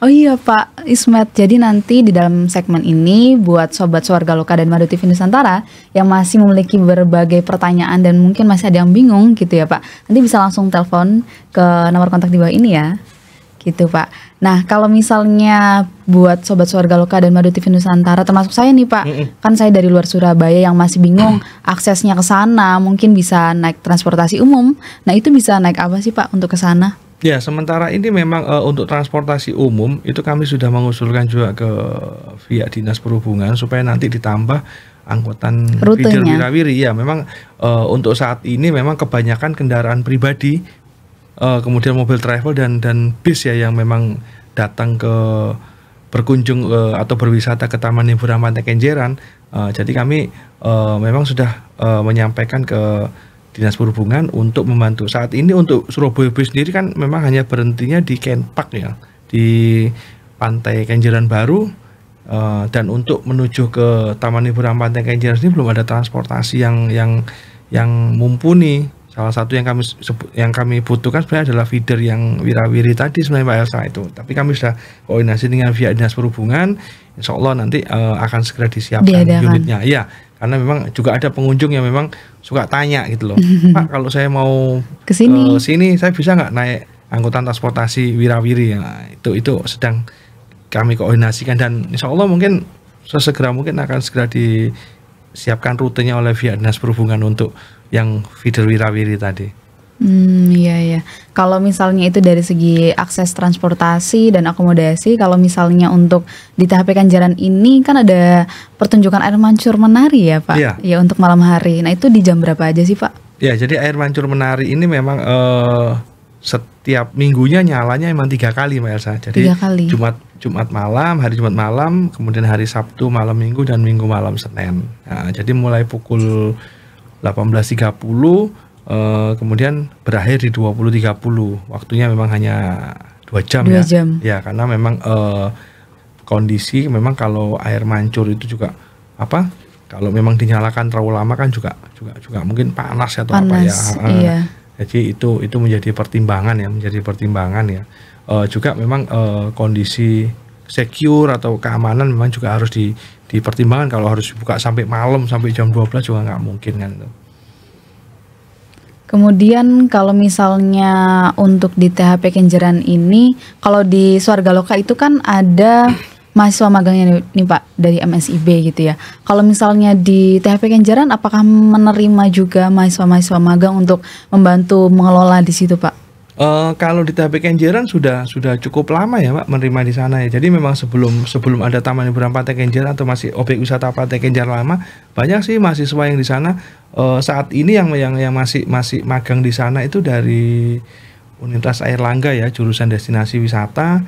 Oh iya Pak Ismet, jadi nanti di dalam segmen ini buat Sobat Suarga Loka dan Madu TV Nusantara yang masih memiliki berbagai pertanyaan dan mungkin masih ada yang bingung gitu ya Pak, nanti bisa langsung telepon ke nomor kontak di bawah ini ya. Gitu Pak. Nah kalau misalnya buat Sobat Suarga Loka dan Madu TV Nusantara termasuk saya nih Pak, kan saya dari luar Surabaya yang masih bingung aksesnya ke sana, mungkin bisa naik transportasi umum. Nah itu bisa naik apa sih Pak untuk ke sana? Ya sementara ini memang untuk transportasi umum itu kami sudah mengusulkan juga ke via Dinas Perhubungan supaya nanti ditambah angkutan feeder wirawiri. Ya memang untuk saat ini memang kebanyakan kendaraan pribadi, kemudian mobil travel dan bis ya yang memang datang ke berkunjung atau berwisata ke Taman Hiburan Pantai Kenjeran. Jadi kami memang sudah menyampaikan ke Dinas Perhubungan untuk membantu. Saat ini untuk Surabaya Bus sendiri kan memang hanya berhentinya di Kenpark ya, di Pantai Kenjeran baru, dan untuk menuju ke Taman Hiburan Pantai Kenjeran ini belum ada transportasi yang mumpuni. Salah satu yang kami butuhkan sebenarnya adalah feeder yang wirawiri tadi sebenarnya Pak Elsa itu. Tapi kami sudah koordinasi dengan via Dinas Perhubungan. Insya Allah nanti akan segera disiapkan unitnya. Ya, karena memang juga ada pengunjung yang memang suka tanya gitu loh. Pak kalau saya mau ke sini saya bisa nggak naik angkutan transportasi wirawiri? Ya, itu sedang kami koordinasikan dan Insya Allah mungkin sesegera mungkin akan segera disiapkan rutenya oleh via Dinas Perhubungan untuk yang feeder wirawiri tadi. Iya. Kalau misalnya itu dari segi akses transportasi dan akomodasi, kalau misalnya untuk di THP Kenjeran ini kan ada pertunjukan air mancur menari ya Pak? Ya untuk malam hari. Nah itu di jam berapa aja sih Pak? Ya jadi air mancur menari ini memang setiap minggunya nyalanya memang 3 kali Mbak Elsa. Jadi 3 kali. Jumat malam, hari Jumat malam, kemudian hari Sabtu malam Minggu dan Minggu malam Senin. Nah, jadi mulai pukul 18.30 kemudian berakhir di 20.30. Waktunya memang hanya 2 jam. Ya karena memang kondisi memang kalau air mancur itu juga kalau memang dinyalakan terlalu lama kan juga mungkin panas atau apa ya. Iya. Jadi itu menjadi pertimbangan ya. Juga memang kondisi secure atau keamanan memang juga harus dipertimbangkan. Kalau harus dibuka sampai malam sampai jam 12 juga nggak mungkin kan. Kemudian kalau misalnya untuk di THP Kenjeran ini, kalau di Suarga Loka itu kan ada mahasiswa magangnya nih Pak dari MSIB gitu ya. Kalau misalnya di THP Kenjeran apakah menerima juga mahasiswa magang untuk membantu mengelola di situ Pak? Kalau di THP Kenjeran sudah cukup lama ya Pak menerima di sana ya. Jadi memang sebelum ada Taman Hiburan Pantai Kenjeran atau masih objek wisata Pantai Kenjeran lama, banyak sih mahasiswa yang di sana. Saat ini yang masih magang di sana itu dari Universitas Airlangga ya, jurusan destinasi wisata,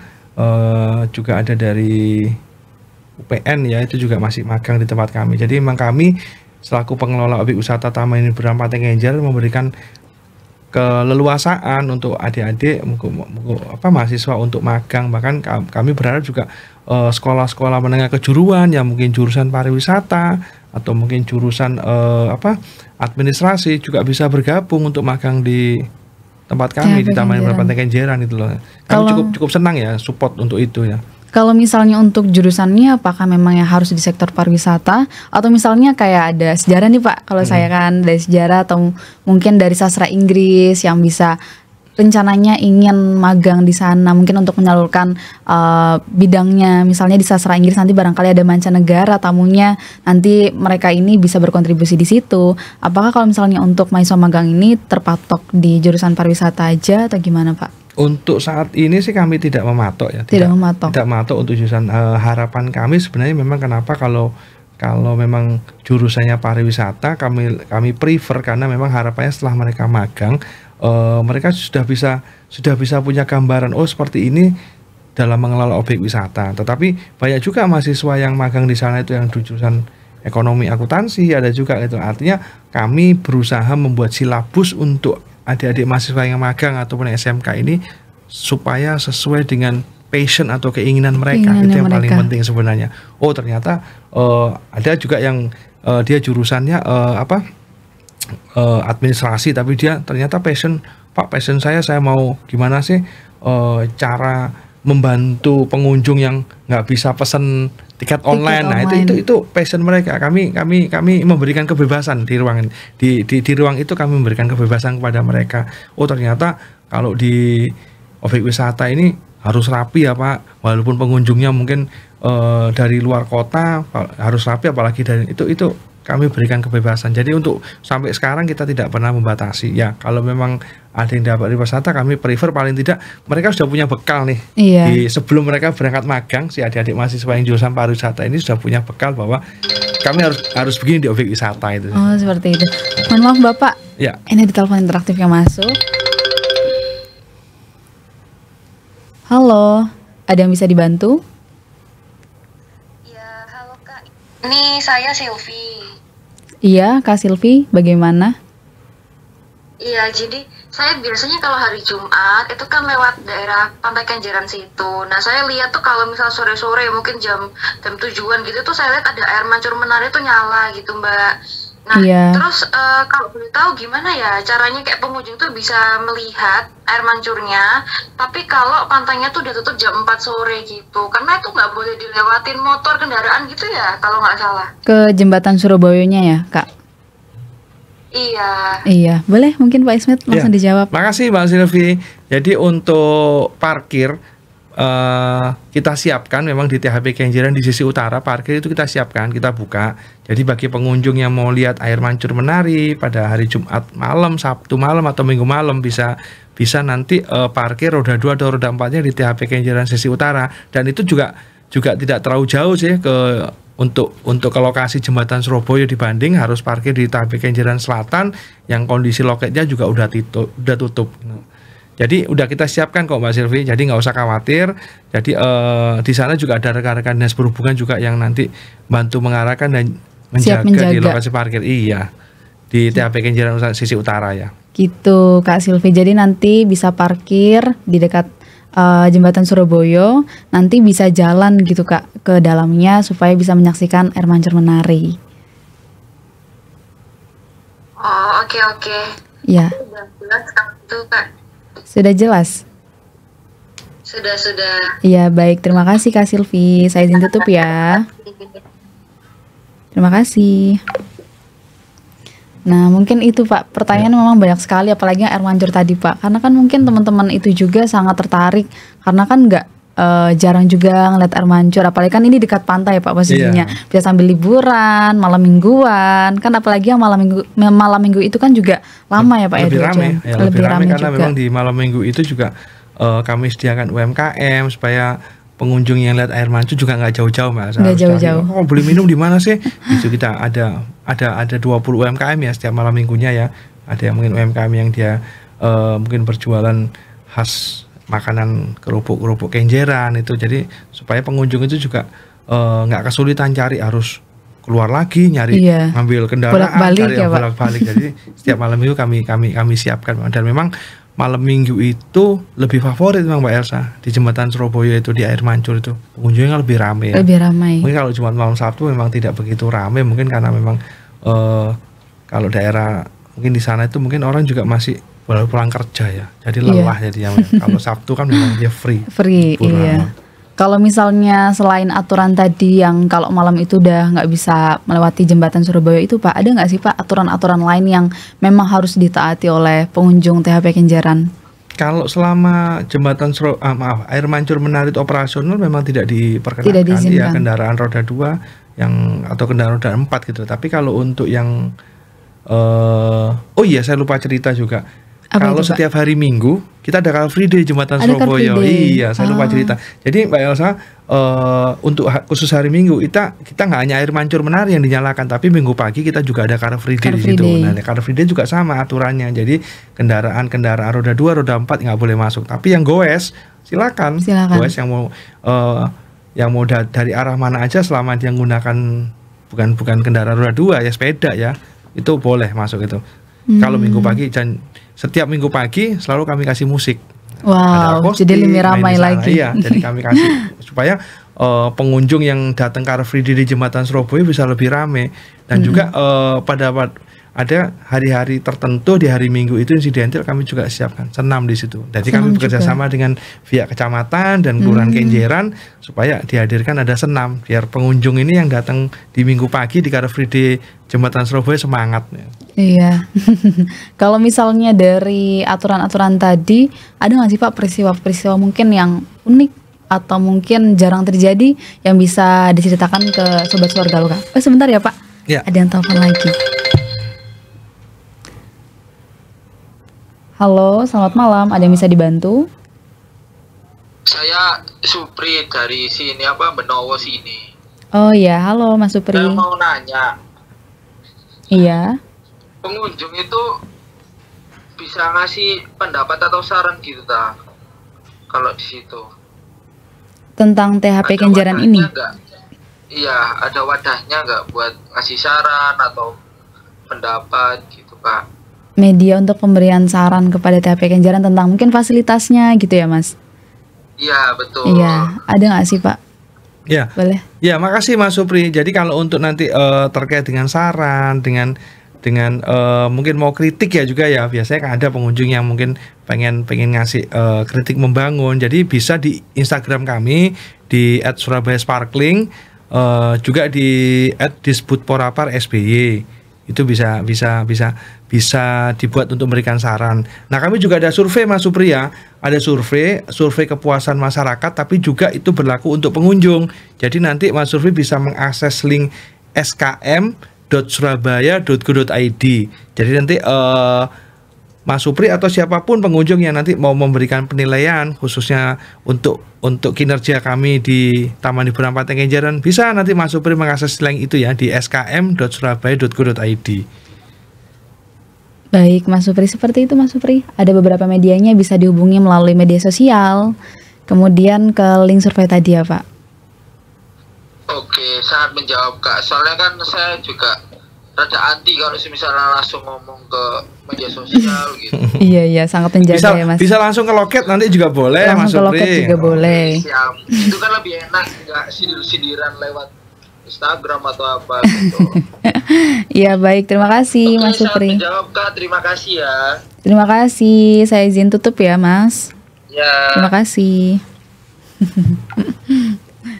juga ada dari UPN ya, itu juga masih magang di tempat kami. Jadi memang kami selaku pengelola objek wisata Taman Hiburan Pantai Kenjeran memberikan keleluasaan untuk adik-adik mahasiswa untuk magang. Bahkan kami berharap juga sekolah-sekolah menengah kejuruan yang mungkin jurusan pariwisata atau mungkin jurusan administrasi juga bisa bergabung untuk magang di tempat kami di Taman Hiburan Pantai Kenjeran itu loh. Kami cukup senang ya support untuk itu ya. Kalau misalnya untuk jurusannya apakah memang yang harus di sektor pariwisata atau misalnya kayak ada sejarah nih Pak, kalau saya kan dari sejarah atau mungkin dari sastra Inggris yang bisa rencananya ingin magang di sana mungkin untuk menyalurkan bidangnya, misalnya di sastra Inggris nanti barangkali ada mancanegara tamunya, nanti mereka ini bisa berkontribusi di situ. Apakah kalau misalnya untuk mahasiswa magang ini terpatok di jurusan pariwisata aja atau gimana Pak? Untuk saat ini sih kami tidak mematok ya. Tidak mematok untuk jurusan. Harapan kami sebenarnya memang kenapa kalau memang jurusannya pariwisata kami prefer, karena memang harapannya setelah mereka magang mereka sudah bisa punya gambaran seperti ini dalam mengelola objek wisata. Tetapi banyak juga mahasiswa yang magang di sana itu yang jurusan ekonomi akuntansi, ada juga itu. Artinya kami berusaha membuat silabus untuk adik-adik mahasiswa yang magang ataupun SMK ini supaya sesuai dengan passion atau keinginan mereka. Itu yang paling penting sebenarnya. Ternyata ada juga yang dia jurusannya administrasi, tapi dia ternyata passion saya mau gimana sih cara membantu pengunjung yang nggak bisa pesen tiket online. Nah, itu passion mereka. Kami memberikan kebebasan di ruang itu, kami memberikan kebebasan kepada mereka. Ternyata kalau di objek wisata ini harus rapi ya Pak, walaupun pengunjungnya mungkin dari luar kota harus rapi, apalagi dari itu kami berikan kebebasan. Jadi untuk sampai sekarang kita tidak pernah membatasi ya. Kalau memang ada yang dapat di wisata, kami prefer paling tidak mereka sudah punya bekal nih. Sebelum mereka berangkat magang, si adik-adik mahasiswa yang jurusan pariwisata ini sudah punya bekal bahwa kami harus begini di objek wisata itu. Seperti itu. Mohon maaf Bapak. Ya. Ini ada telepon interaktif yang masuk. Halo, ada yang bisa dibantu? Ya, halo Kak. Ini saya Silvi. Iya, Kak Silvi, bagaimana? Iya, jadi saya biasanya kalau hari Jumat itu kan lewat daerah Pantai Kenjeran situ. Nah, saya lihat tuh kalau misal sore-sore mungkin jam 7-an gitu tuh saya lihat ada air mancur menari tuh nyala gitu, Mbak. Nah, terus kalau boleh tahu gimana ya caranya kayak pengunjung tuh bisa melihat air mancurnya, tapi kalau pantainya tuh udah tutup jam 4 sore gitu, karena itu nggak boleh dilewatin motor, kendaraan gitu ya, kalau nggak salah. Ke jembatan Surabaya-nya ya, Kak? Iya, boleh mungkin Pak Ismet langsung dijawab. Makasih Mbak Silvi. Jadi untuk parkir kita siapkan memang di THP Kenjeran di sisi utara, parkir itu kita siapkan, kita buka. Jadi bagi pengunjung yang mau lihat air mancur menari pada hari Jumat malam, Sabtu malam atau Minggu malam bisa nanti parkir roda 2 atau roda 4-nya di THP Kenjeran sisi utara, dan itu juga tidak terlalu jauh sih untuk ke lokasi jembatan Surabaya dibanding harus parkir di THP Kenjeran Selatan yang kondisi loketnya juga udah tutup. Jadi udah kita siapkan kok Mbak Silvi, jadi nggak usah khawatir. Jadi di sana juga ada rekan-rekan dinas perhubungan juga yang nanti bantu mengarahkan dan menjaga di lokasi parkir. Iya, di THP Kenjeran sisi utara ya. Gitu Kak Silvi, jadi nanti bisa parkir di dekat jembatan Surabaya, nanti bisa jalan gitu Kak ke dalamnya supaya bisa menyaksikan air mancur menari. Oke. Ya. Sudah jelas itu Kak. Sudah jelas? Sudah. Iya, baik. Terima kasih Kak Silvi. Saya izin tutup ya. Terima kasih. Nah, mungkin itu Pak. Pertanyaan memang banyak sekali, apalagi yang air mancur tadi Pak. Karena kan mungkin teman-teman itu juga sangat tertarik. Karena kan jarang juga ngeliat air mancur. Apalagi kan ini dekat pantai Pak posisinya. Bisa sambil liburan, malam mingguan. Kan apalagi yang malam minggu itu kan juga lama ya Pak. Lebih ramai karena juga. Memang di malam minggu itu juga kami sediakan UMKM supaya pengunjung yang lihat air mancur juga nggak jauh-jauh Mas. Nggak jauh-jauh. Beli minum di mana sih? Itu kita ada 20 UMKM ya setiap malam minggunya ya. Ada yang mungkin UMKM yang dia mungkin berjualan khas makanan kerupuk kenjeran itu, jadi supaya pengunjung itu juga nggak kesulitan cari, harus keluar lagi nyari, ngambil kendaraan, cari bolak-balik. Jadi setiap malam minggu kami siapkan, dan memang malam minggu itu lebih favorit memang Mbak Elsa di Jembatan Surabaya itu, di Air Mancur itu pengunjungnya lebih ramai. Lebih ramai. Mungkin kalau Jumat malam Sabtu memang tidak begitu ramai, mungkin karena memang kalau daerah mungkin di sana itu mungkin orang juga masih baru pulang kerja ya, jadi lelah jadinya. Kalau Sabtu kan memang dia free. Iya. Kalau misalnya selain aturan tadi yang kalau malam itu udah nggak bisa melewati Jembatan Surabaya itu Pak, ada nggak sih Pak aturan-aturan lain yang memang harus ditaati oleh pengunjung THP Kenjeran? Kalau selama Air Mancur Menari operasional memang tidak diperkenankan ya kendaraan roda 2 atau kendaraan roda 4 gitu. Tapi kalau untuk yang saya lupa cerita juga. Kalau setiap hari Minggu kita ada Car Free Day Jembatan Surabaya. Iya, saya lupa cerita. Jadi Mbak Elsa, untuk khusus hari Minggu kita nggak hanya Air Mancur Menari yang dinyalakan, tapi Minggu pagi kita juga ada Car Free Day di situ. Nah, Car Free Day juga sama aturannya. Jadi kendaraan roda 2, roda 4 nggak boleh masuk. Tapi yang goes silakan. Goes yang mau dari arah mana aja selama dia menggunakan bukan kendaraan roda 2 ya, sepeda ya, itu boleh masuk itu. Kalau Minggu pagi, dan setiap Minggu pagi selalu kami kasih musik. Wow, jadi lebih ramai lagi. Iya, jadi kami kasih supaya pengunjung yang datang Car Free Day di Jembatan Surabaya bisa lebih ramai. Dan juga ada hari-hari tertentu di hari Minggu itu insidental kami juga siapkan senam di situ. Jadi kami bekerja sama dengan pihak kecamatan dan Kelurahan Kenjeran supaya dihadirkan ada senam biar pengunjung ini yang datang di Minggu pagi di Car Free Day Jembatan Surabaya semangat. Iya. Kalau misalnya dari aturan-aturan tadi, ada nggak sih Pak peristiwa-peristiwa mungkin yang unik atau mungkin jarang terjadi yang bisa diceritakan ke Sobat Keluarga Loka? Sebentar ya Pak. Ya. Ada yang telepon lagi. Halo, selamat malam. Ada yang bisa dibantu? Saya Supri dari sini Benowo sini. Oh iya, halo Mas Supri. Saya mau nanya. Iya. Pengunjung itu bisa ngasih pendapat atau saran gitu kalau di situ. Tentang THP Kenjeran ini? Iya, ada wadahnya nggak buat ngasih saran atau pendapat gitu Pak? Media untuk pemberian saran kepada THP Kenjeran tentang mungkin fasilitasnya gitu ya Mas? Iya betul. Iya, ada nggak sih Pak? Ya, boleh. Ya, makasih Mas Supri. Jadi kalau untuk nanti terkait dengan saran, dengan mungkin mau kritik ya juga ya, biasanya kan ada pengunjung yang mungkin pengen ngasih kritik membangun. Jadi bisa di Instagram kami di @surabayasparkling, juga di @disbutporapar_sby. Itu bisa dibuat untuk memberikan saran. Nah, kami juga ada survei Mas Supri ya. Ada survei kepuasan masyarakat, tapi juga itu berlaku untuk pengunjung. Jadi nanti Mas Supri bisa mengakses link skm.surabaya.go.id. Jadi nanti Mas Supri atau siapapun pengunjung yang nanti mau memberikan penilaian khususnya untuk kinerja kami di Taman Hiburan Pantai Kenjeran, bisa nanti Mas Supri mengakses link itu ya di skm.surabaya.go.id. Baik Mas Supri, seperti itu Mas Supri. Ada beberapa medianya, bisa dihubungi melalui media sosial, kemudian ke link survei tadi ya Pak. Oke, sangat menjawab Kak. Soalnya kan saya juga rada anti kalau misalnya langsung ngomong ke media sosial gitu. Iya, sangat menjaga ya Mas. Bisa langsung ke loket nanti juga boleh Mas Supri. Langsung ke loket juga boleh. Itu kan lebih enak, nggak sindir-sindiran lewat Instagram atau apa gitu. Iya baik, terima kasih Mas Supri. Menjawab Kak, terima kasih ya. Terima kasih, saya izin tutup ya Mas. Ya. Terima kasih.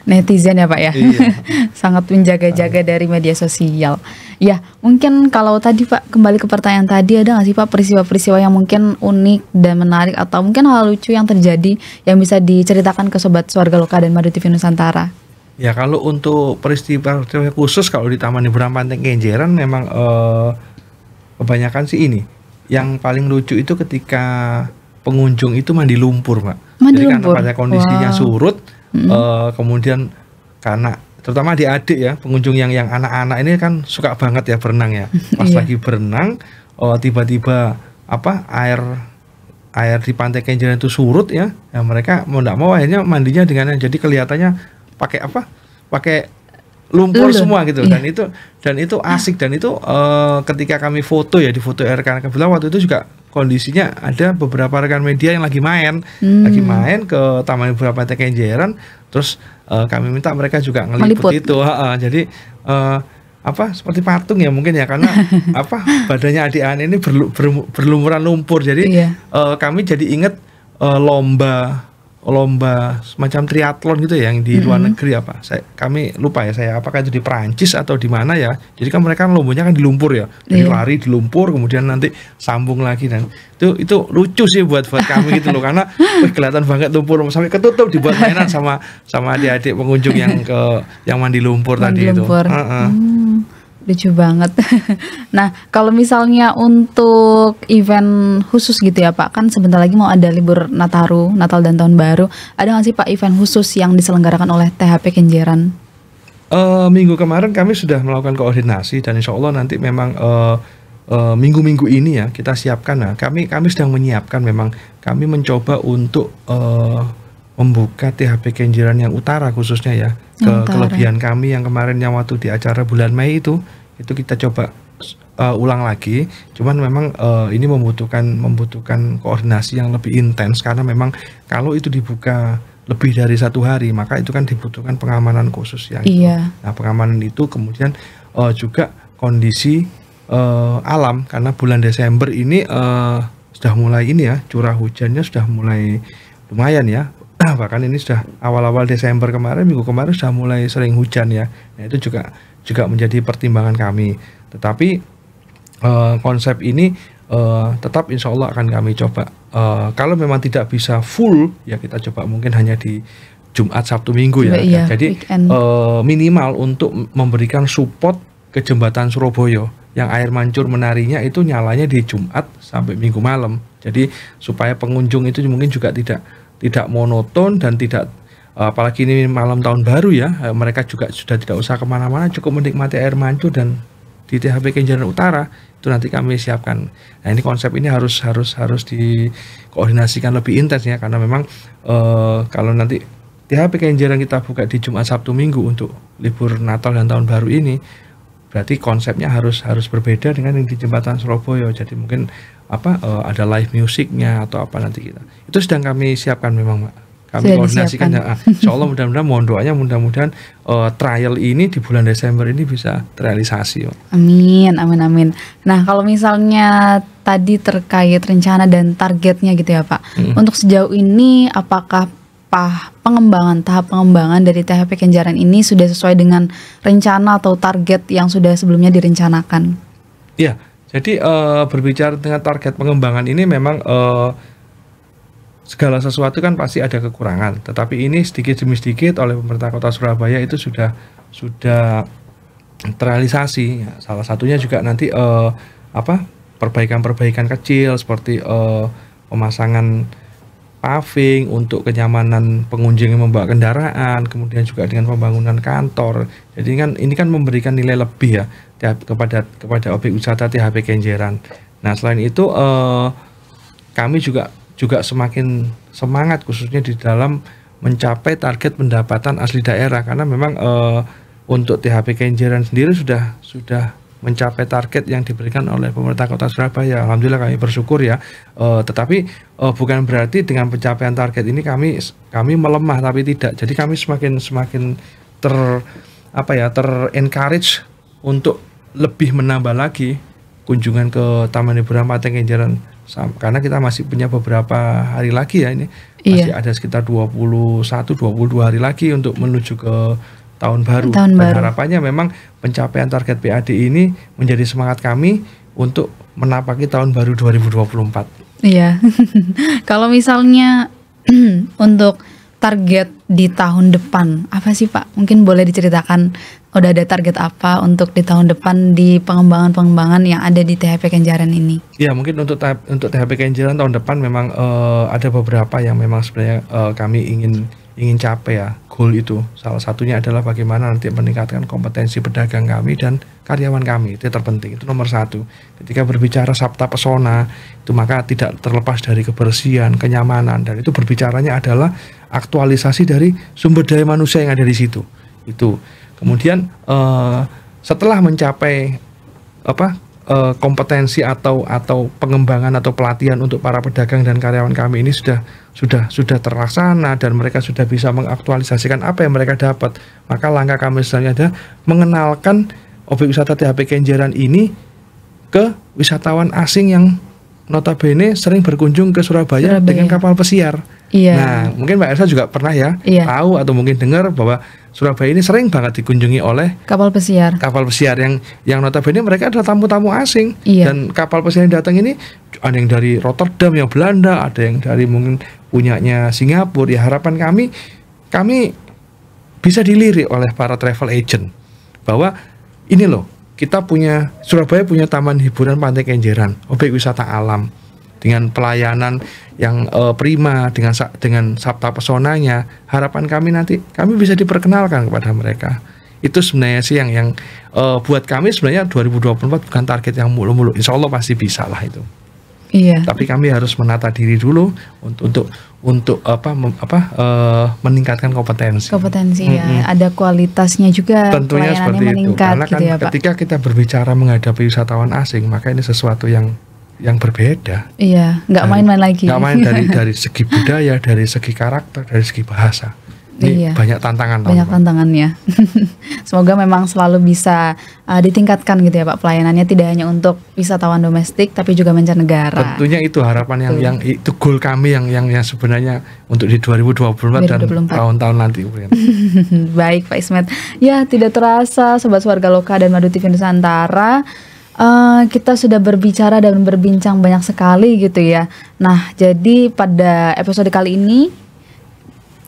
Netizen ya Pak ya. Iya. Sangat menjaga-jaga dari media sosial. Ya, mungkin kalau tadi Pak, kembali ke pertanyaan tadi, ada nggak sih Pak peristiwa-peristiwa yang mungkin unik dan menarik atau mungkin hal lucu yang terjadi yang bisa diceritakan ke Sobat Keluarga Loka dan Madu TV Nusantara? Ya, kalau untuk peristiwa khusus kalau di Taman Hiburan Pantai Kenjeran memang kebanyakan sih ini. Yang paling lucu itu ketika pengunjung itu mandi lumpur Pak. Jadi karena pada kondisinya surut, kemudian karena terutama adik-adik ya, pengunjung yang anak-anak ini kan suka banget ya berenang ya. Pas lagi berenang, tiba-tiba air di Pantai Kenjeran itu surut ya, mereka mau tidak mau akhirnya mandinya dengan, jadi kelihatannya pakai apa? Pakai lumpur semua gitu. Iya. Dan itu asik, dan itu ketika kami foto ya, di foto rekan kebetulan waktu itu juga kondisinya ada beberapa rekan media yang lagi main ke Taman Hiburan Pantai Kenjeran, terus kami minta mereka juga ngeliput itu. Jadi seperti patung ya mungkin ya, karena badannya adik An ini berlumuran lumpur. Jadi kami jadi inget lomba semacam triathlon gitu ya, yang di luar negeri kami lupa ya saya, apakah itu di Perancis atau di mana ya. Jadi kan mereka lombanya kan di lumpur ya, jadi lari di lumpur kemudian nanti sambung lagi, dan itu lucu sih buat kami gitu loh, karena kelihatan banget lumpur sampai ketutup dibuat mainan sama adik-adik pengunjung yang mandi lumpur tadi itu. Lucu banget. Nah, kalau misalnya untuk event khusus gitu ya Pak, kan sebentar lagi mau ada libur Nataru, Natal dan Tahun Baru. Ada nggak sih Pak event khusus yang diselenggarakan oleh THP Kenjeran? Minggu kemarin kami sudah melakukan koordinasi, dan insya Allah nanti memang minggu-minggu ini ya kita siapkan. Nah, kami sedang menyiapkan, memang kami mencoba untuk membuka THP Kenjeran yang utara khususnya ya, kelebihan kami yang kemarin yang waktu di acara bulan Mei itu kita coba ulang lagi. Cuman memang ini membutuhkan koordinasi yang lebih intens, karena memang kalau itu dibuka lebih dari 1 hari maka itu kan dibutuhkan pengamanan khusus yang Nah, pengamanan itu kemudian juga kondisi alam, karena bulan Desember ini sudah mulai ini ya, curah hujannya sudah mulai lumayan ya. Bahkan ini sudah awal-awal Desember kemarin, minggu kemarin sudah mulai sering hujan ya. Nah, itu juga menjadi pertimbangan kami. Tetapi konsep ini tetap insya Allah akan kami coba. Kalau memang tidak bisa full ya, kita coba mungkin hanya di Jumat, Sabtu, Minggu ya. Jadi minimal untuk memberikan support ke jembatan Surabaya yang air mancur menarinya itu nyalanya di Jumat sampai Minggu malam. Jadi supaya pengunjung itu mungkin juga tidak monoton dan tidak, apalagi ini malam tahun baru ya, mereka juga sudah tidak usah kemana-mana, cukup menikmati air mancur dan di THP Kenjeran Utara itu nanti kami siapkan. Nah, ini konsep ini harus dikoordinasikan lebih intens ya, karena memang kalau nanti THP Kenjeran kita buka di Jumat, Sabtu, Minggu untuk libur Natal dan Tahun Baru ini, berarti konsepnya harus berbeda dengan yang di jembatan Surabaya. Jadi mungkin ada live musiknya atau apa nanti kita. Itu sedang kami siapkan memang, Mbak. Kami koordinasikan ya. Insya Allah mudah-mudahan, mohon doanya mudah-mudahan trial ini di bulan Desember ini bisa terrealisasi. Amin. Nah, kalau misalnya tadi terkait rencana dan targetnya gitu ya Pak. Untuk sejauh ini apakah tahap pengembangan dari THP Kenjeran ini sudah sesuai dengan rencana atau target yang sudah sebelumnya direncanakan? Iya, jadi berbicara dengan target pengembangan ini memang segala sesuatu kan pasti ada kekurangan, tetapi ini sedikit demi sedikit oleh pemerintah Kota Surabaya itu sudah terrealisasi. Ya, salah satunya juga nanti perbaikan-perbaikan kecil seperti pemasangan paving untuk kenyamanan pengunjung yang membawa kendaraan, kemudian juga dengan pembangunan kantor. Jadi kan ini kan memberikan nilai lebih ya kepada objek wisata THP Kenjeran. Nah, selain itu kami juga semakin semangat khususnya di dalam mencapai target pendapatan asli daerah, karena memang untuk THP Kenjeran sendiri sudah mencapai target yang diberikan oleh pemerintah Kota Surabaya. Alhamdulillah kami bersyukur ya. Tetapi bukan berarti dengan pencapaian target ini kami melemah, tapi tidak. Jadi kami semakin ter-encourage untuk lebih menambah lagi kunjungan ke Taman Hiburan Pantai Kenjeran, karena kita masih punya beberapa hari lagi ya ini. Masih ada sekitar 21-22 hari lagi untuk menuju ke Tahun Baru. Dan harapannya memang pencapaian target PAD ini menjadi semangat kami untuk menapaki Tahun Baru 2024. Iya. Kalau misalnya untuk target di tahun depan, apa sih Pak? Mungkin boleh diceritakan, udah ada target apa untuk di tahun depan di pengembangan yang ada di THP Kenjeran ini? Ya, mungkin untuk THP Kenjeran tahun depan memang ada beberapa yang memang sebenarnya kami ingin capai ya, goal itu. Salah satunya adalah bagaimana nanti meningkatkan kompetensi pedagang kami dan karyawan kami. Itu terpenting, itu nomor satu. Ketika berbicara Sabta Pesona itu maka tidak terlepas dari kebersihan, kenyamanan, dan itu berbicaranya adalah aktualisasi dari sumber daya manusia yang ada di situ. Itu kemudian setelah mencapai kompetensi atau pengembangan atau pelatihan untuk para pedagang dan karyawan kami ini sudah terlaksana dan mereka sudah bisa mengaktualisasikan apa yang mereka dapat, maka langkah kami selanjutnya adalah mengenalkan objek wisata THP Kenjeran ini ke wisatawan asing yang notabene sering berkunjung ke Surabaya dengan kapal pesiar. Iya. Nah, mungkin Mbak Elsa juga pernah ya tahu atau mungkin dengar bahwa Surabaya ini sering banget dikunjungi oleh kapal pesiar. Kapal pesiar yang notabene mereka adalah tamu-tamu asing. Iya. Dan kapal pesiar yang datang ini ada yang dari Rotterdam, yang Belanda, ada yang dari mungkin punyanya Singapura. Ya harapan kami bisa dilirik oleh para travel agent bahwa ini loh, Surabaya punya taman hiburan Pantai Kenjeran, objek wisata alam dengan pelayanan yang prima, dengan Sabta Pesonanya. Harapan kami nanti kami bisa diperkenalkan kepada mereka. Itu sebenarnya sih yang buat kami sebenarnya 2024 bukan target yang mulu-mulu. Insya Allah pasti bisa lah itu. Iya. Tapi kami harus menata diri dulu untuk meningkatkan kompetensi. Ya, ada kualitasnya juga. Tentunya seperti itu. Karena gitu kan ya, Pak. ketika kita berbicara menghadapi wisatawan asing, maka ini sesuatu yang berbeda. Iya, nggak main-main lagi. Nggak main dari segi budaya, dari segi karakter, dari segi bahasa. Ini banyak tantangan. Banyak tantangannya. Semoga memang selalu bisa ditingkatkan gitu ya Pak, pelayanannya tidak hanya untuk wisatawan domestik tapi juga mancanegara. Tentunya itu harapan yang itu goal kami yang sebenarnya untuk di 2024 dan tahun-tahun nanti. Baik Pak Ismet. Ya, tidak terasa Sobat Warga Loka dan Madu TV Nusantara, kita sudah berbicara dan berbincang banyak sekali gitu ya. Nah, jadi pada episode kali ini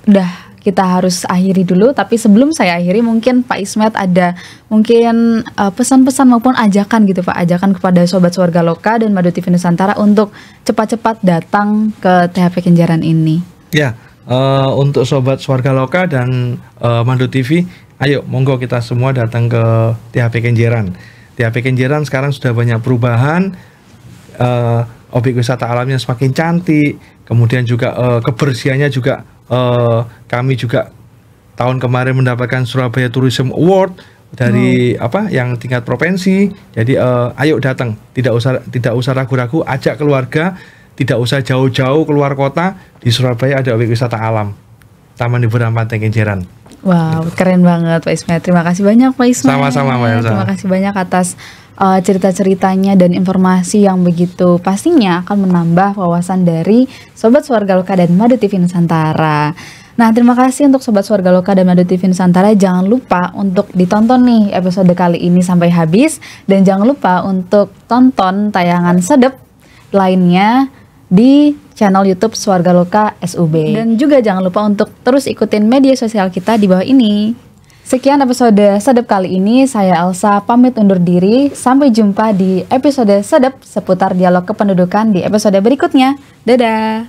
udah kita harus akhiri dulu, tapi sebelum saya akhiri mungkin Pak Ismet ada mungkin pesan-pesan maupun ajakan gitu Pak, ajakan kepada Sobat Warga Loka dan Madu TV Nusantara untuk cepat-cepat datang ke THP Kenjeran ini. Ya, untuk Sobat Warga Loka dan Madu TV, ayo monggo kita semua datang ke THP Kenjeran. THP Kenjeran sekarang sudah banyak perubahan, objek wisata alamnya semakin cantik, kemudian juga kebersihannya juga kami juga tahun kemarin mendapatkan Surabaya Tourism Award dari yang tingkat provinsi. Jadi ayo datang, tidak usah ragu-ragu, ajak keluarga, tidak usah jauh-jauh keluar kota. Di Surabaya ada objek wisata alam, Taman Hiburan Pantai Kenjeran. Wow, keren banget Pak Ismet. Terima kasih banyak Pak Ismet. Sama-sama Mbak Elsa. Terima kasih banyak atas cerita-ceritanya dan informasi yang begitu pastinya akan menambah wawasan dari Sobat Warga Loka dan Madu TV Nusantara. Nah, terima kasih untuk Sobat Warga Loka dan Madu TV Nusantara. Jangan lupa untuk ditonton nih episode kali ini sampai habis, dan jangan lupa untuk tonton tayangan sedep lainnya di channel YouTube Swarga Loka SUB. Dan juga jangan lupa untuk terus ikutin media sosial kita di bawah ini. Sekian episode Sedep kali ini, saya Elsa pamit undur diri. Sampai jumpa di episode Sedep seputar dialog kependudukan di episode berikutnya. Dadah!